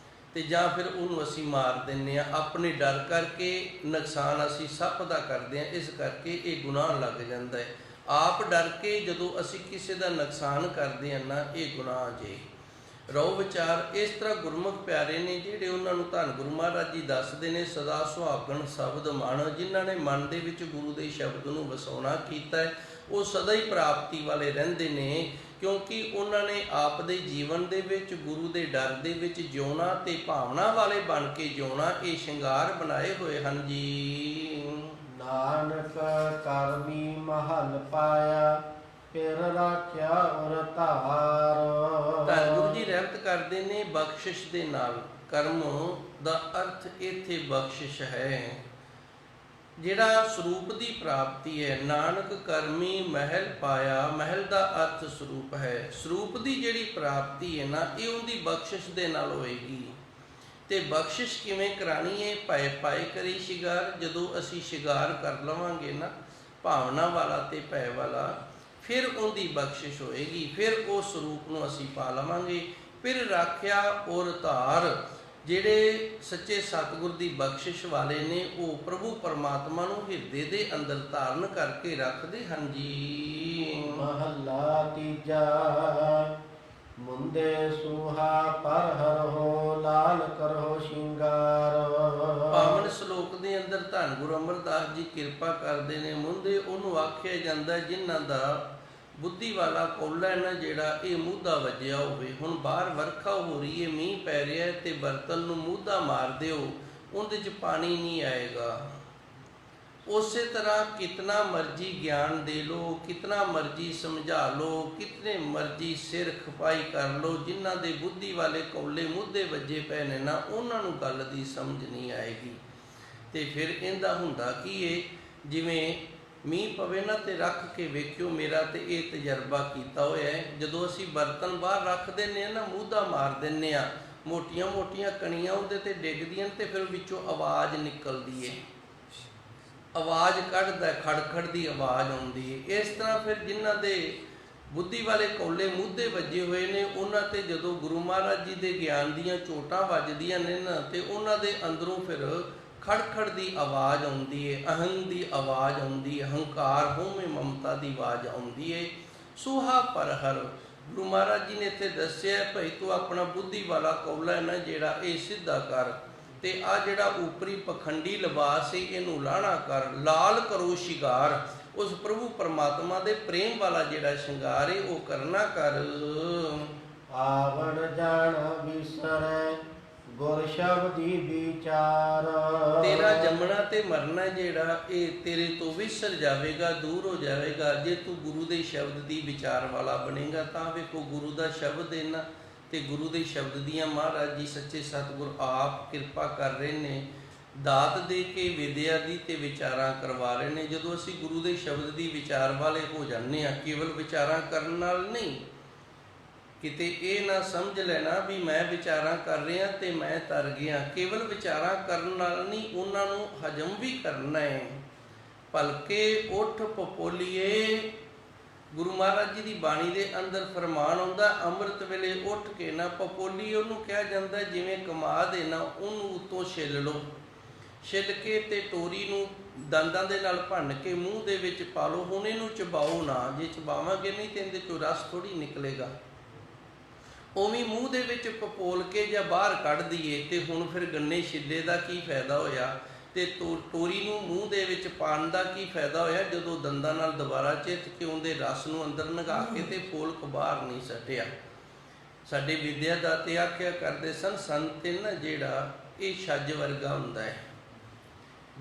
ਤੇ ਜਾਂ ਫਿਰ ਉਹਨੂੰ ਅਸੀਂ ਮਾਰ ਦਿੰਦੇ ਹਾਂ। ਆਪਣੇ ਡਰ ਕਰਕੇ ਨੁਕਸਾਨ ਅਸੀਂ ਸੱਪ ਦਾ ਕਰਦੇ ਹਾਂ, ਇਸ ਕਰਕੇ ਇਹ ਗੁਨਾਹ ਲੱਗ ਜਾਂਦਾ ਹੈ। ਆਪ ਡਰ ਕੇ ਜਦੋਂ ਅਸੀਂ ਕਿਸੇ ਦਾ ਨੁਕਸਾਨ ਕਰਦੇ ਹਾਂ ਨਾ, ਇਹ ਗੁਨਾਹ ਜੇ। ਰਹੋ ਵਿਚਾਰ। ਇਸ ਤਰ੍ਹਾਂ ਗੁਰਮੁਖ ਪਿਆਰੇ ਨੇ ਜਿਹੜੇ, ਉਹਨਾਂ ਨੂੰ ਧੰਨ ਗੁਰੂ ਮਹਾਰਾਜ ਜੀ ਦੱਸਦੇ ਨੇ, ਸਦਾ ਸੁਹਾਗਣ ਸ਼ਬਦ ਮਨ। ਜਿਨ੍ਹਾਂ ਨੇ ਮਨ ਦੇ ਵਿੱਚ ਗੁਰੂ ਦੇ ਸ਼ਬਦ ਨੂੰ ਵਸਾਉਣਾ ਕੀਤਾ ਹੈ, ਉਹ ਸਦਾ ਹੀ ਪ੍ਰਾਪਤੀ ਵਾਲੇ ਰਹਿੰਦੇ ਨੇ, ਕਿਉਂਕਿ ਉਹਨਾਂ ਨੇ ਆਪ ਦੇ ਜੀਵਨ ਦੇ ਵਿੱਚ ਗੁਰੂ ਦੇ ਡਰ ਦੇ ਵਿੱਚ ਜਿਉਣਾ ਤੇ ਭਾਵਨਾ ਵਾਲੇ ਬਣ ਕੇ ਜਿਉਣਾ, ਇਹ ਸ਼ਿੰਗਾਰ ਬਣਾਏ ਹੋਏ ਹਨ ਜੀ। ਨਾਨਕ ਕਰਮੀ ਮਹਲ ਪਾਇਆ, ਫਿਰ ਰਾਖਿਆ ਔਰ ਧਾਰ। ਧੰਨ ਗੁਰੂ ਜੀ ਰਹਿਮਤ ਕਰਦੇ ਨੇ ਬਖਸ਼ਿਸ਼ ਦੇ ਨਾਲ। ਕਰਮ ਦਾ ਅਰਥ ਇੱਥੇ ਬਖਸ਼ਿਸ਼ ਹੈ, ਜਿਹੜਾ ਸਰੂਪ ਦੀ ਪ੍ਰਾਪਤੀ ਹੈ। ਨਾਨਕ ਕਰਮੀ ਮਹਿਲ ਪਾਇਆ, ਮਹਿਲ ਦਾ ਅਰਥ ਸਰੂਪ ਹੈ। ਸਰੂਪ ਦੀ ਜਿਹੜੀ ਪ੍ਰਾਪਤੀ ਹੈ ਨਾ, ਇਹ ਉਹਦੀ ਬਖਸ਼ਿਸ਼ ਦੇ ਨਾਲ ਹੋਏਗੀ। ਤੇ ਬਖਸ਼ਿਸ਼ ਕਿਵੇਂ ਕਰਾਣੀ ਹੈ? ਭੈ ਪਾਏ ਕਰੀ ਸ਼ਿਗਾਰ। ਜਦੋਂ ਅਸੀਂ ਸ਼ਿਗਾਰ ਕਰ ਲਵਾਂਗੇ ਨਾ, ਭਾਵਨਾ ਵਾਲਾ ਤੇ ਭੈ ਵਾਲਾ, ਫਿਰ ਉਹਦੀ ਬਖਸ਼ਿਸ਼ ਹੋਏਗੀ। ਫਿਰ ਉਹ ਸਰੂਪ ਨੂੰ ਅਸੀਂ ਪਾ ਲਵਾਂਗੇ। ਫਿਰ ਰਾਖਿਆ ਔਰ ਧਾਰ, ਜਿਹੜੇ ਸੱਚੇ ਸਤਿਗੁਰ ਦੀ ਬਖਸ਼ਿਸ਼ ਵਾਲੇ ਨੇ, ਉਹ ਪ੍ਰਭੂ ਪਰਮਾਤਮਾ ਨੂੰ ਹਿਰਦੇ ਦੇ ਅੰਦਰ ਧਾਰਨ ਕਰਕੇ ਰੱਖਦੇ ਹਨ ਜੀ। ਮਹੱਲਾ ਤੀਜਾ। ਮੁੰਦੇ ਸੁਹਾ ਪਰ ਹਰੋ, ਲਾਲ ਕਰੋ ਸ਼ਿੰਗਾਰ। ਪਾਵਨ ਸ਼ਲੋਕ ਦੇ ਅੰਦਰ ਧੰਨ ਗੁਰੂ ਅਮਰਦਾਸ ਜੀ ਕਿਰਪਾ ਕਰਦੇ ਨੇ। ਮੁੰਦੇ ਉਹਨੂੰ ਆਖਿਆ ਜਾਂਦਾ ਜਿਨ੍ਹਾਂ ਦਾ ਬੁੱਧੀ ਵਾਲਾ ਕੋਲਾ ਹੈ ਨਾ, ਜਿਹੜਾ ਇਹ ਮੂਧਾ ਵੱਜਿਆ ਹੋਵੇ। ਹੁਣ ਬਾਹਰ ਵਰਖਾ ਹੋ ਰਹੀ ਹੈ, ਮੀਂਹ ਪੈ ਰਿਹਾ ਹੈ, ਤੇ ਬਰਤਨ ਨੂੰ ਮੂਧਾ ਮਾਰ ਦਿਓ, ਉਹਦੇ 'ਚ ਪਾਣੀ ਨਹੀਂ ਆਏਗਾ। ਉਸੇ ਤਰ੍ਹਾਂ ਕਿਤਨਾ ਮਰਜ਼ੀ ਗਿਆਨ ਦੇ ਲਓ, ਕਿਤਨਾ ਮਰਜ਼ੀ ਸਮਝਾ ਲਓ, ਕਿਤਨੇ ਮਰਜ਼ੀ ਸਿਰ ਖਪਾਈ ਕਰ ਲਓ, ਜਿਨ੍ਹਾਂ ਦੇ ਬੁੱਧੀ ਵਾਲੇ ਕੌਲੇ ਮੂਧੇ ਵੱਜੇ ਪਏ ਨੇ ਨਾ, ਉਹਨਾਂ ਨੂੰ ਗੱਲ ਦੀ ਸਮਝ ਨਹੀਂ ਆਏਗੀ। ਤੇ ਫਿਰ ਇਹਦਾ ਹੁੰਦਾ ਕੀ ਹੈ? ਜਿਵੇਂ ਮੀਂਹ ਪਵੇ ਨਾ ਤੇ ਰੱਖ ਕੇ ਵੇਖਿਓ, ਮੇਰਾ ਤੇ ਇਹ ਤਜਰਬਾ ਕੀਤਾ ਹੋਇਆ ਹੈ। ਜਦੋਂ ਅਸੀਂ ਬਰਤਨ ਬਾਹਰ ਰੱਖ ਦਿੰਦੇ ਹਾਂ ਨਾ, ਮੂਧਾ ਮਾਰ ਦਿੰਦੇ ਹਾਂ, ਮੋਟੀਆਂ ਮੋਟੀਆਂ ਕਣੀਆਂ ਉਹਦੇ ਤੇ ਡਿੱਗਦੀਆਂ ਤੇ ਫਿਰ ਵਿੱਚੋਂ ਆਵਾਜ਼ ਨਿਕਲਦੀ ਹੈ, ਆਵਾਜ਼ ਕੱਢਦਾ, ਖੜਖੜ ਦੀ ਆਵਾਜ਼ ਆਉਂਦੀ ਹੈ। ਇਸ ਤਰ੍ਹਾਂ ਫਿਰ ਜਿਨ੍ਹਾਂ ਦੇ ਬੁੱਧੀ ਵਾਲੇ ਕੌਲੇ ਮੂਧੇ ਵੱਜੇ ਹੋਏ ਨੇ, ਉਹਨਾਂ ਤੇ ਜਦੋਂ ਗੁਰੂ ਮਹਾਰਾਜ ਜੀ ਦੇ ਗਿਆਨ ਦੀਆਂ ਚੋਟਾਂ ਵੱਜਦੀਆਂ ਨੇ ਨਾ, ਤੇ ਉਹਨਾਂ ਦੇ ਅੰਦਰੋਂ ਫਿਰ ਖੜਖੜ ਦੀ ਆਵਾਜ਼ ਆਉਂਦੀ ਹੈ, ਅਹੰ ਦੀ ਆਵਾਜ਼ ਆਉਂਦੀ ਹੈ, ਹੰਕਾਰ ਹਉਮੈ ਮਮਤਾ ਦੀ ਆਵਾਜ਼ ਆਉਂਦੀ ਹੈ। ਸੁਹਾ ਪਰਹਰ ਗੁਰੂ ਮਹਾਰਾਜ ਜੀ ਨੇ ਇੱਥੇ ਦੱਸਿਆ, ਭਾਈ ਤੂੰ ਆਪਣਾ ਬੁੱਧੀ ਵਾਲਾ ਕੌਲਾ ਹੈ ਨਾ ਜਿਹੜਾ, ਇਹ ਸਿੱਧਾ ਕਰ, ਤੇ ਆ ਜਿਹੜਾ ਉਪਰੀ ਪਖੰਡੀ ਲਿਬਾਸ ਹੈ ਇਹਨੂੰ ਲਾਹਣਾ ਕਰ, ਲਾਲ ਕਰੋ ਸ਼ਿੰਗਾਰ, ਉਸ ਪ੍ਰਭੂ ਪਰਮਾਤਮਾ ਦੇ ਪ੍ਰੇਮ ਵਾਲਾ ਜਿਹੜਾ ਸ਼ਿੰਗਾਰ ਹੈ ਉਹ ਕਰਨਾ ਕਰ। ਆਵਣ ਜਾਣ ਵਿਸਰੈ ਗੁਰ ਸ਼ਬਦੀ ਵਿਚਾਰ, ਤੇਰਾ ਜੰਮਣਾ ਤੇ ਮਰਨਾ ਜਿਹੜਾ ਇਹ ਤੇਰੇ ਤੋਂ ਵਿਸਰ ਜਾਵੇਗਾ, ਦੂਰ ਹੋ ਜਾਵੇਗਾ, ਜੇ ਤੂੰ ਗੁਰੂ ਦੇ ਸ਼ਬਦ ਦੀ ਵਿਚਾਰ ਵਾਲਾ ਬਣੇਗਾ। ਤਾਂ ਵੇਖੋ ਗੁਰੂ ਦਾ ਸ਼ਬਦ ਇਹਨਾਂ ਤੇ ਗੁਰੂ ਦੇ ਸ਼ਬਦ ਦੀਆਂ ਮਹਾਰਾਜ ਜੀ ਸੱਚੇ ਸਤਿਗੁਰ ਆਪ ਕਿਰਪਾ ਕਰ ਰਹੇ ਨੇ, ਦਾਤ ਦੇ ਕੇ ਵਿਦਿਆ ਦੀ ਤੇ ਵਿਚਾਰਾਂ ਕਰਵਾ ਰਹੇ ਨੇ। ਜਦੋਂ ਅਸੀਂ ਗੁਰੂ ਦੇ ਸ਼ਬਦ ਦੀ ਵਿਚਾਰ ਵਾਲੇ ਹੋ ਜਾਂਦੇ ਹਾਂ, ਕੇਵਲ ਵਿਚਾਰਾਂ ਕਰਨ ਨਾਲ ਨਹੀਂ, ਕਿਤੇ ਇਹ ਨਾ ਸਮਝ ਲੈਣਾ ਵੀ ਮੈਂ ਵਿਚਾਰਾਂ ਕਰ ਰਿਹਾ ਤੇ ਮੈਂ ਤਰ ਗਿਆ, ਕੇਵਲ ਵਿਚਾਰਾਂ ਕਰਨ ਨਾਲ ਨਹੀਂ, ਉਹਨਾਂ ਨੂੰ ਹਜਮ ਵੀ ਕਰਨਾ ਹੈ। ਭਲਕੇ ਉੱਠ ਪਪੋਲੀਏ, ਗੁਰੂ ਮਹਾਰਾਜ ਜੀ ਦੀ ਬਾਣੀ ਦੇ ਅੰਦਰ ਫਰਮਾਨ ਆਉਂਦਾ, ਅੰਮ੍ਰਿਤ ਵੇਲੇ ਉੱਠ ਕੇ ਨਾ ਪਪੋਲੀ ਉਹਨੂੰ ਕਿਹਾ ਜਾਂਦਾ, ਜਿਵੇਂ ਕਮਾ ਦੇ ਨਾ ਉਹਨੂੰ ਉੱਤੋਂ ਛਿੱਲ ਲਓ, ਛਿੱਲ ਕੇ ਤੇ ਟੋਰੀ ਨੂੰ ਦੰਦਾਂ ਦੇ ਨਾਲ ਭੰਨ ਕੇ ਮੂੰਹ ਦੇ ਵਿੱਚ ਪਾ ਲਓ। ਹੁਣ ਇਹਨੂੰ ਚਬਾਓ ਨਾ, ਜੇ ਚਬਾਵਾਂਗੇ ਨਹੀਂ ਤੇ ਇਹਦੇ ਚੋਂ ਰਸ ਥੋੜੀ ਨਿਕਲੇਗਾ। ਉਵੇਂ ਮੂੰਹ ਦੇ ਵਿੱਚ ਪਪੋਲ ਕੇ ਜਾਂ ਬਾਹਰ ਕੱਢ ਦਈਏ ਤੇ ਹੁਣ ਫਿਰ ਗੰਨੇ ਛਿੱਲੇ ਦਾ ਕੀ ਫਾਇਦਾ ਹੋਇਆ, ਤੇ ਟੋਰੀ ਨੂੰ ਮੂੰਹ ਦੇ ਵਿੱਚ ਪਾਉਣ ਦਾ ਕੀ ਫਾਇਦਾ ਹੋਇਆ, ਜਦੋਂ ਦੰਦਾਂ ਨਾਲ ਦੁਬਾਰਾ ਚਿੱਥ ਕੇ ਉਹਦੇ ਰਸ ਨੂੰ ਅੰਦਰ ਨਗਾ ਕੇ ਤੇ ਫੋਲਕ ਬਾਹਰ ਨਹੀਂ ਸੱਟਿਆ। ਸਾਡੇ ਵਿਦਿਆ ਦਾਤੇ ਆਖਿਆ ਕਰਦੇ ਸਨ, ਸੰਤ ਨਾ ਜਿਹੜਾ ਇਹ ਛੱਜ ਵਰਗਾ ਹੁੰਦਾ ਹੈ,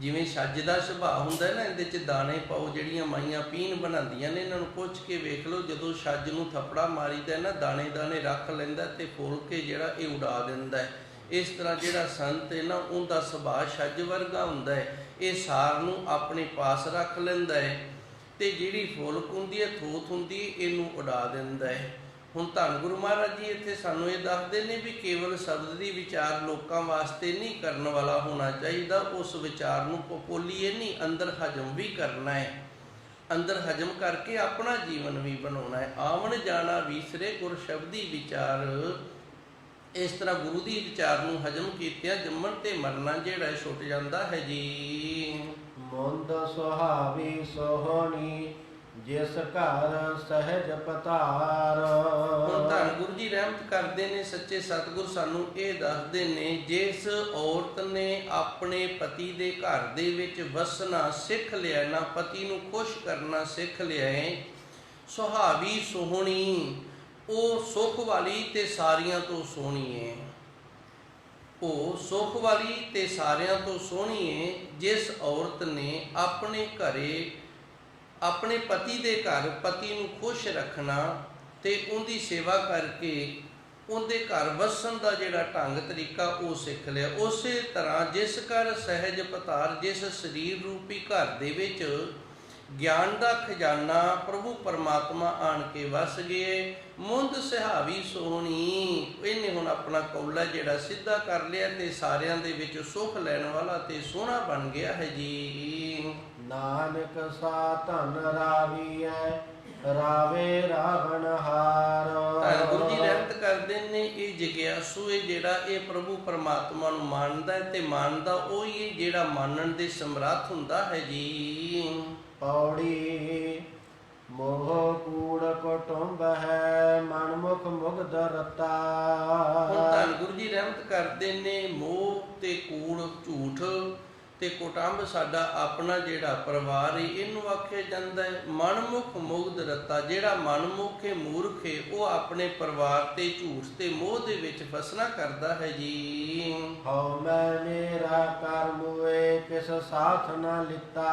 ਜਿਵੇਂ ਛੱਜ ਦਾ ਸੁਭਾਅ ਹੁੰਦਾ ਨਾ, ਇਹਦੇ 'ਚ ਦਾਣੇ ਪਾਓ, ਜਿਹੜੀਆਂ ਮਾਈਆਂ ਪੀਣ ਬਣਾਉਂਦੀਆਂ ਨੇ, ਇਹਨਾਂ ਨੂੰ ਪੁੱਛ ਕੇ ਵੇਖ ਲਓ, ਜਦੋਂ ਛੱਜ ਨੂੰ ਥੱਪੜਾ ਮਾਰੀਦਾ ਨਾ, ਦਾਣੇ ਦਾਣੇ ਰੱਖ ਲੈਂਦਾ ਤੇ ਫੋਲ ਕੇ ਜਿਹੜਾ ਇਹ ਉਡਾ ਦਿੰਦਾ ਹੈ। ਇਸ ਤਰ੍ਹਾਂ ਜਿਹੜਾ ਸੰਤ ਹੈ ਨਾ, ਉਹਦਾ ਸੁਭਾਅ ਛੱਜ ਵਰਗਾ ਹੁੰਦਾ ਹੈ, ਇਹ ਸਾਰ ਨੂੰ ਆਪਣੇ ਪਾਸ ਰੱਖ ਲੈਂਦਾ ਹੈ ਤੇ ਜਿਹੜੀ ਫੁਲਕ ਹੁੰਦੀ ਹੈ, ਥੋਥ ਹੁੰਦੀ ਹੈ, ਇਹਨੂੰ ਉਡਾ ਦਿੰਦਾ ਹੈ। ਹੁਣ ਧੰਨ ਗੁਰੂ ਮਹਾਰਾਜ ਜੀ ਇੱਥੇ ਸਾਨੂੰ ਇਹ ਦੱਸਦੇ ਨੇ ਵੀ ਕੇਵਲ ਸ਼ਬਦ ਦੀ ਵਿਚਾਰ ਲੋਕਾਂ ਵਾਸਤੇ ਨਹੀਂ ਕਰਨ ਵਾਲਾ ਹੋਣਾ ਚਾਹੀਦਾ, ਉਸ ਵਿਚਾਰ ਨੂੰ ਪਪੋਲੀਏ ਨਹੀਂ, ਅੰਦਰ ਹਜਮ ਵੀ ਕਰਨਾ ਹੈ, ਅੰਦਰ ਹਜਮ ਕਰਕੇ ਆਪਣਾ ਜੀਵਨ ਵੀ ਬਣਾਉਣਾ ਹੈ। ਆਵਣ ਜਾਣਾ ਵਿਸਰੇ ਗੁਰ ਸ਼ਬਦੀ ਵਿਚਾਰ, ਇਸ ਤਰ੍ਹਾਂ ਗੁਰੂ ਦੀ ਵਿਚਾਰ ਨੂੰ ਹਜਮ ਕੀਤਿਆਂ ਜੰਮਣ ਤੇ ਮਰਨਾ ਜਿਹੜਾ ਛੁੱਟ ਜਾਂਦਾ ਹੈ ਜੀ। ਮੁੰਦ ਸੁਹਾਵੀ ਸੋਹਣੀ ਜਿਸ ਘਰ ਸਹਿਜ ਪਤਾਰ। ਹੁਣ ਧੰਨ ਗੁਰੂ ਜੀ ਰਹਿਮਤ ਕਰਦੇ ਨੇ, ਸੱਚੇ ਸਤਿਗੁਰ ਸਾਨੂੰ ਇਹ ਦੱਸਦੇ ਨੇ, ਜਿਸ ਔਰਤ ਨੇ ਆਪਣੇ ਪਤੀ ਦੇ ਘਰ ਦੇ ਵਿੱਚ ਵਸਣਾ ਸਿੱਖ ਲਿਆ ਨਾ, ਪਤੀ ਨੂੰ ਖੁਸ਼ ਕਰਨਾ ਸਿੱਖ ਲਿਆ ਹੈ, ਸੁਹਾਵੀ ਸੋਹਣੀ, ਉਹ ਸੁੱਖ ਵਾਲੀ ਤੇ ਸਾਰਿਆਂ ਤੋਂ ਸੋਹਣੀ ਹੈ, ਉਹ ਸੁੱਖ ਵਾਲੀ ਤੇ ਸਾਰਿਆਂ ਤੋਂ ਸੋਹਣੀ ਹੈ। ਜਿਸ ਔਰਤ ਨੇ ਆਪਣੇ ਘਰੇ, ਆਪਣੇ ਪਤੀ ਦੇ ਘਰ ਪਤੀ ਨੂੰ ਖੁਸ਼ ਰੱਖਣਾ ਤੇ ਉਹਦੀ ਸੇਵਾ ਕਰਕੇ ਉਹਦੇ ਘਰ ਵਸਣ ਦਾ ਜਿਹੜਾ ਢੰਗ ਤਰੀਕਾ ਉਹ ਸਿੱਖ ਲਿਆ। ਉਸੇ ਤਰ੍ਹਾਂ ਜਿਸ ਘਰ ਸਹਿਜ ਪਤਾਰ, ਜਿਸ ਸਰੀਰ ਰੂਪੀ ਘਰ ਦੇ ਵਿੱਚ ਗਿਆਨ ਦਾ ਖਜ਼ਾਨਾ ਪ੍ਰਭੂ ਪਰਮਾਤਮਾ ਆਣ ਕੇ ਵਸ ਗਏ, ਮੁੰਦ ਸੁਹਾਵੀ ਸੋਹਣੀ, ਇਹਨੇ ਹੁਣ ਆਪਣਾ ਕੌਲਾ ਜਿਹੜਾ ਸਿੱਧਾ ਕਰ ਲਿਆ ਤੇ ਸਾਰਿਆਂ ਦੇ ਵਿੱਚ ਸੁੱਖ ਲੈਣ ਵਾਲਾ ਤੇ ਸੋਹਣਾ ਬਣ ਗਿਆ ਹੈ ਜੀ। ਨਾਨਕ ਸਾ ਧਨ ਰਾਵੀਐ ਰਾਵੇ ਰਾਵਣ ਹਾਰ। ਤਾਂ ਗੁਰੂ ਜੀ ਰਹਿਮਤ ਕਰਦੇ ਨੇ, ਇਹ ਜਿਗਿਆਸੂ ਹੈ ਜਿਹੜਾ ਇਹ ਪ੍ਰਭੂ ਪਰਮਾਤਮਾ ਨੂੰ ਮੰਨਦਾ ਹੈ, ਤੇ ਮੰਨਦਾ ਉਹ ਹੀ ਜਿਹੜਾ ਮੰਨਣ ਦੇ ਸਮਰੱਥ ਹੁੰਦਾ ਹੈ ਜੀ। ਪੌੜੀ ਮੋਹ ਕੂੜ ਕੁਟੁੰਬ ਹੈ ਮਨ ਮੁਖ ਮੁਗਧ ਰਤਾ। ਹੁਣ ਧੰਨ ਗੁਰੂ ਜੀ ਰਹਿਮਤ ਕਰਦੇ ਨੇ, ਮੋਹ ਤੇ ਕੂੜ ਝੂਠ ਤੇ ਕੁਟੰਬ ਸਾਡਾ ਆਪਣਾ ਜਿਹੜਾ ਪਰਿਵਾਰ ਹੈ, ਇਹਨੂੰ ਆਖਿਆ ਜਾਂਦਾ ਹੈ ਮਨਮੁਖ ਮੁਗਧ ਰਤਾ। ਜਿਹੜਾ ਮਨਮੁਖ ਹੈ, ਮੂਰਖ ਹੈ, ਉਹ ਆਪਣੇ ਪਰਿਵਾਰ ਤੇ ਝੂਠ ਤੇ ਮੋਹ ਦੇ ਵਿੱਚ ਫਸਣਾ ਕਰਦਾ ਹੈ ਜੀ। ਹਉ ਮੈਂ ਮੇਰਾ ਕਰਮ ਵੇ ਕਿਸ ਸਾਥ ਨਾ ਲਿੱਤਾ।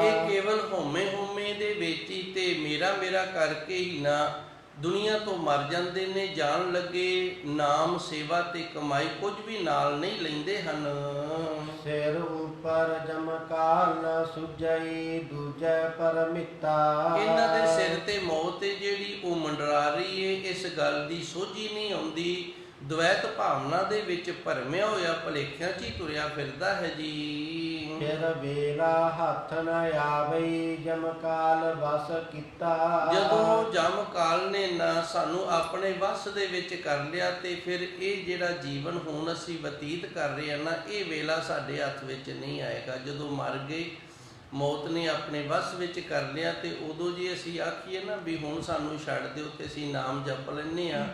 ਇਹ ਕੇਵਲ ਹਉਮੈ ਦੇ ਵਿੱਚ ਹੀ ਤੇ ਮੇਰਾ ਕਰਕੇ ਹੀ ਨਾ ਦੁਨੀਆ ਤੋਂ ਮਰ ਜਾਂਦੇ ਨੇ, ਜਾਣ ਲੱਗੇ ਨਾਮ ਸੇਵਾ ਤੇ ਕਮਾਈ ਕੁਝ ਵੀ ਨਾਲ ਨਹੀਂ ਲੈਂਦੇ ਹਨ। ਸਿਰ ਉਪਰ ਜਮਕਾਲ ਨ ਸੁਝਈ, ਦੂਜੈ ਪਰਮਿਤਾ। ਇਹਨਾਂ ਦੇ ਸਿਰ ਤੇ ਮੌਤ ਏ ਜਿਹੜੀ ਉਹ ਮੰਡਰਾ ਰਹੀ ਏ, ਇਸ ਗੱਲ ਦੀ ਸੋਝੀ ਨਹੀਂ ਆਉਂਦੀ। ਦਵੈਤ ਭਾਵਨਾ ਦੇ ਵਿੱਚ ਭਰਮਿਆ ਹੋਇਆ ਭੁਲੇਖਿਆਂ 'ਚ ਹੀ ਤੁਰਿਆ ਫਿਰਦਾ ਹੈ ਜੀ। ਫਿਰ ਵੇਲਾ ਹੱਥ ਨ ਆਵਈ, ਜਮਕਾਲ ਵਸ ਕੀਤਾ। ਜਦੋਂ ਜਮ ਕਾਲ ਨੇ ਨਾ ਸਾਨੂੰ ਆਪਣੇ ਵੱਸ ਦੇ ਵਿੱਚ ਕਰ ਲਿਆ ਤੇ ਫਿਰ ਇਹ ਜਿਹੜਾ ਜੀਵਨ ਹੁਣ ਅਸੀਂ ਬਤੀਤ ਕਰ ਰਹੇ ਹਾਂ ਨਾ, ਇਹ ਵੇਲਾ ਸਾਡੇ ਹੱਥ ਵਿੱਚ ਨਹੀਂ ਆਏਗਾ। ਜਦੋਂ ਮਰ ਗਏ, ਮੌਤ ਨੇ ਆਪਣੇ ਵੱਸ ਵਿੱਚ ਕਰ ਲਿਆ, ਤੇ ਉਦੋਂ ਜੇ ਅਸੀਂ ਆਖੀਏ ਨਾ ਵੀ ਹੁਣ ਸਾਨੂੰ ਛੱਡ ਦਿਓ ਤੇ ਅਸੀਂ ਨਾਮ ਜਪ ਲੈਂਦੇ ਆ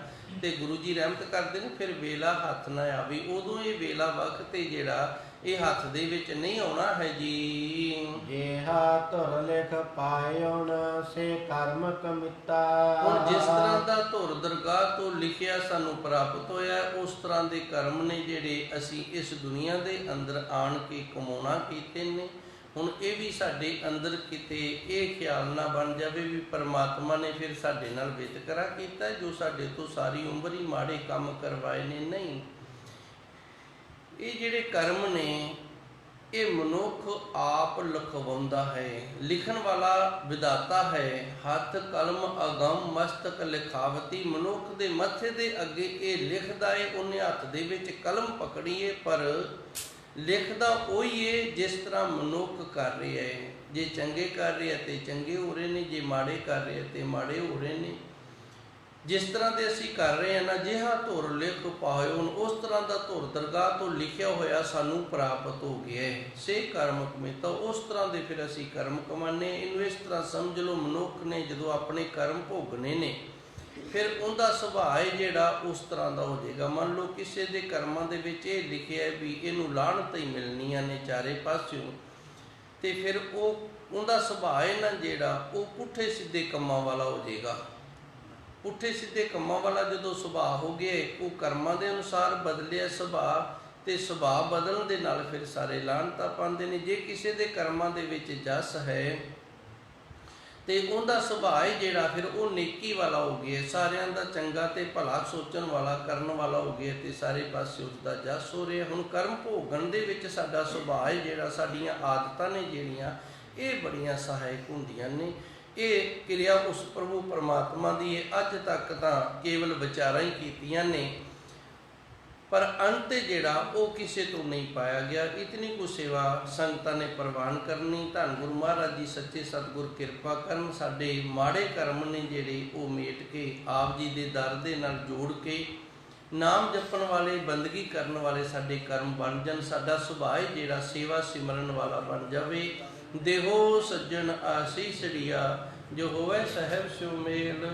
ਤੇ ਗੁਰੂ ਜੀ ਰਹਿਮਤ ਕਰਦੇ ਨੇ, ਫਿਰ ਵੇਲਾ ਹੱਥ ਨਾ ਆਵੇ। ਉਦੋਂ ਇਹ ਵੇਲਾ ਵਕਤ ਹੈ ਜਿਹੜਾ ਇਹ ਹੱਥ ਦੇ ਵਿੱਚ ਨਹੀਂ ਆਉਣਾ ਹੈ ਜੀ। ਜਿਹਾ ਧੁਰ ਲਿਖ ਪਾਇਉਣ, ਸੇ ਕਰਮ ਕਮਿਤਾ। ਹੁਣ ਜਿਸ ਤਰ੍ਹਾਂ ਦਾ ਧੁਰ ਦਰਗਾਹ ਤੋਂ ਲਿਖਿਆ ਸਾਨੂੰ ਪ੍ਰਾਪਤ ਹੋਇਆ, ਉਸ ਤਰ੍ਹਾਂ ਦੇ ਕਰਮ ਨੇ ਜਿਹੜੇ ਅਸੀਂ ਇਸ ਦੁਨੀਆ ਦੇ ਅੰਦਰ ਆਣ ਕੇ ਕਮਾਉਣਾ ਕੀਤੇ ਨੇ। ਹੁਣ ਇਹ ਵੀ ਸਾਡੇ ਅੰਦਰ ਕਿਤੇ ਇਹ ਖਿਆਲ ਨਾ ਬਣ ਜਾਵੇ ਵੀ ਪਰਮਾਤਮਾ ਨੇ ਫਿਰ ਸਾਡੇ ਨਾਲ ਵਿਤਕਰਾ ਕੀਤਾ, ਜੋ ਸਾਡੇ ਤੋਂ ਸਾਰੀ ਉਮਰ ਹੀ ਮਾੜੇ ਕੰਮ ਕਰਵਾਏ ਨੇ। ਨਹੀਂ, ਇਹ ਜਿਹੜੇ ਕਰਮ ਨੇ ਇਹ ਮਨੁੱਖ ਆਪ ਲਿਖਵਾਉਂਦਾ ਹੈ। ਲਿਖਣ ਵਾਲਾ ਵਿਦਾਤਾ ਹੈ। ਹੱਥ ਕਲਮ ਅਗੰਮ ਮਸਤਕ ਲਿਖਾਵਤੀ। ਮਨੁੱਖ ਦੇ ਮੱਥੇ ਦੇ ਅੱਗੇ ਇਹ ਲਿਖਦਾ ਹੈ, ਉਹਨੇ ਹੱਥ ਦੇ ਵਿੱਚ ਕਲਮ ਪਕੜੀ ਹੈ, ਪਰ ਲਿਖਦਾ ਉਹੀ ਹੈ ਜਿਸ ਤਰ੍ਹਾਂ ਮਨੁੱਖ ਕਰ ਰਿਹਾ ਹੈ। ਜੇ ਚੰਗੇ ਕਰ ਰਿਹਾ ਤੇ ਚੰਗੇ ਹੋ ਰਹੇ ਨੇ, ਜੇ ਮਾੜੇ ਕਰ ਰਿਹਾ ਤੇ ਮਾੜੇ ਹੋ ਰਹੇ ਨੇ। ਜਿਸ ਤਰ੍ਹਾਂ ਦੇ ਅਸੀਂ ਕਰ ਰਹੇ ਹਾਂ ਨਾ, ਜਿਹਾ ਧੁਰ ਲਿਖ ਪਾਇਓ, ਉਸ ਤਰ੍ਹਾਂ ਦਾ ਧੁਰ ਦਰਗਾਹ ਤੋਂ ਲਿਖਿਆ ਹੋਇਆ ਸਾਨੂੰ ਪ੍ਰਾਪਤ ਹੋ ਗਿਆ ਹੈ। ਸੇ ਕਰਮ ਕਮਿਤਾ, ਉਸ ਤਰ੍ਹਾਂ ਦੇ ਫਿਰ ਅਸੀਂ ਕਰਮ ਕਮਾਨੇ। ਇਹਨੂੰ ਇਸ ਤਰ੍ਹਾਂ ਸਮਝ ਲਓ, ਮਨੁੱਖ ਨੇ ਜਦੋਂ ਆਪਣੇ ਕਰਮ ਭੋਗਣੇ ਨੇ, ਫਿਰ ਉਹਦਾ ਸੁਭਾਅ ਹੈ ਜਿਹੜਾ ਉਸ ਤਰ੍ਹਾਂ ਦਾ ਹੋ ਜਾਏਗਾ। ਮੰਨ ਲਓ ਕਿਸੇ ਦੇ ਕਰਮਾਂ ਦੇ ਵਿੱਚ ਇਹ ਲਿਖਿਆ ਵੀ ਇਹਨੂੰ ਲਾਹਨਤ ਹੀ ਮਿਲਣੀਆਂ ਨੇ ਚਾਰੇ ਪਾਸਿਓਂ, ਤੇ ਫਿਰ ਉਹਦਾ ਸੁਭਾਅ ਹੈ ਨਾ ਜਿਹੜਾ ਉਹ ਪੁੱਠੇ ਸਿੱਧੇ ਕੰਮਾਂ ਵਾਲਾ ਹੋ ਜਾਏਗਾ। ਪੁੱਠੇ ਸਿੱਧੇ ਕੰਮਾਂ ਵਾਲਾ ਜਦੋਂ ਸੁਭਾਅ ਹੋ ਗਿਆ, ਉਹ ਕਰਮਾਂ ਦੇ ਅਨੁਸਾਰ ਬਦਲਿਆ ਸੁਭਾਅ, ਤੇ ਸੁਭਾਅ ਬਦਲਣ ਦੇ ਨਾਲ ਫਿਰ ਸਾਰੇ ਲਾਹਨਤਾਂ ਪਾਉਂਦੇ ਨੇ। ਜੇ ਕਿਸੇ ਦੇ ਕਰਮਾਂ ਦੇ ਵਿੱਚ ਜਸ ਹੈ ਤੇ ਉਹਦਾ ਸੁਭਾਅ ਹੈ ਜਿਹੜਾ ਫਿਰ ਉਹ ਨੇਕੀ ਵਾਲਾ ਹੋ ਗਿਆ, ਸਾਰਿਆਂ ਦਾ ਚੰਗਾ ਤੇ ਭਲਾ ਸੋਚਣ ਵਾਲਾ, ਕਰਨ ਵਾਲਾ ਹੋ ਗਿਆ, ਤੇ ਸਾਰੇ ਪਾਸੇ ਉਸਦਾ ਜਸ ਹੋ ਰਿਹਾ। ਹੁਣ ਕਰਮ ਭੋਗਣ ਦੇ ਵਿੱਚ ਸਾਡਾ ਸੁਭਾਅ ਹੈ ਜਿਹੜਾ, ਸਾਡੀਆਂ ਆਦਤਾਂ ਨੇ ਜਿਹੜੀਆਂ, ਇਹ ਬੜੀਆਂ ਸਹਾਇਕ ਹੁੰਦੀਆਂ ਨੇ। ਇਹ ਕਿਰਿਆ ਉਸ ਪ੍ਰਭੂ ਪਰਮਾਤਮਾ ਦੀ ਹੈ। ਅੱਜ ਤੱਕ ਤਾਂ ਕੇਵਲ ਵਿਚਾਰਾਂ ਹੀ ਕੀਤੀਆਂ ਨੇ, ਪਰ ਅੰਤ ਜਿਹੜਾ ਉਹ ਕਿਸੇ ਤੋਂ ਨਹੀਂ ਪਾਇਆ ਗਿਆ। ਇਤਨੀ ਕੁ ਸੇਵਾ ਸੰਗਤਾਂ ਨੇ ਪ੍ਰਵਾਨ ਕਰਨੀ। ਧੰਨ ਗੁਰੂ ਮਹਾਰਾਜ ਜੀ ਸੱਚੇ ਸਤਿਗੁਰ ਕਿਰਪਾ ਕਰਨ, ਸਾਡੇ ਮਾੜੇ ਕਰਮ ਨੇ ਜਿਹੜੇ ਉਹ ਮੇਟ ਕੇ ਆਪ ਜੀ ਦੇ ਦਰ ਦੇ ਨਾਲ ਜੋੜ ਕੇ ਨਾਮ ਜਪਣ ਵਾਲੇ, ਬੰਦਗੀ ਕਰਨ ਵਾਲੇ ਸਾਡੇ ਕਰਮ ਬਣ ਜਾਣ। ਸਾਡਾ ਸੁਭਾਅ ਜਿਹੜਾ ਸੇਵਾ ਸਿਮਰਨ ਵਾਲਾ ਬਣ ਜਾਵੇ। ਦੇਹੋ ਸੱਜਣ ਆਸੀਸੜੀਆ, ਜੋ ਹੋਵੇ ਸਹਿਬ ਸਿਉ ਮੇਲ।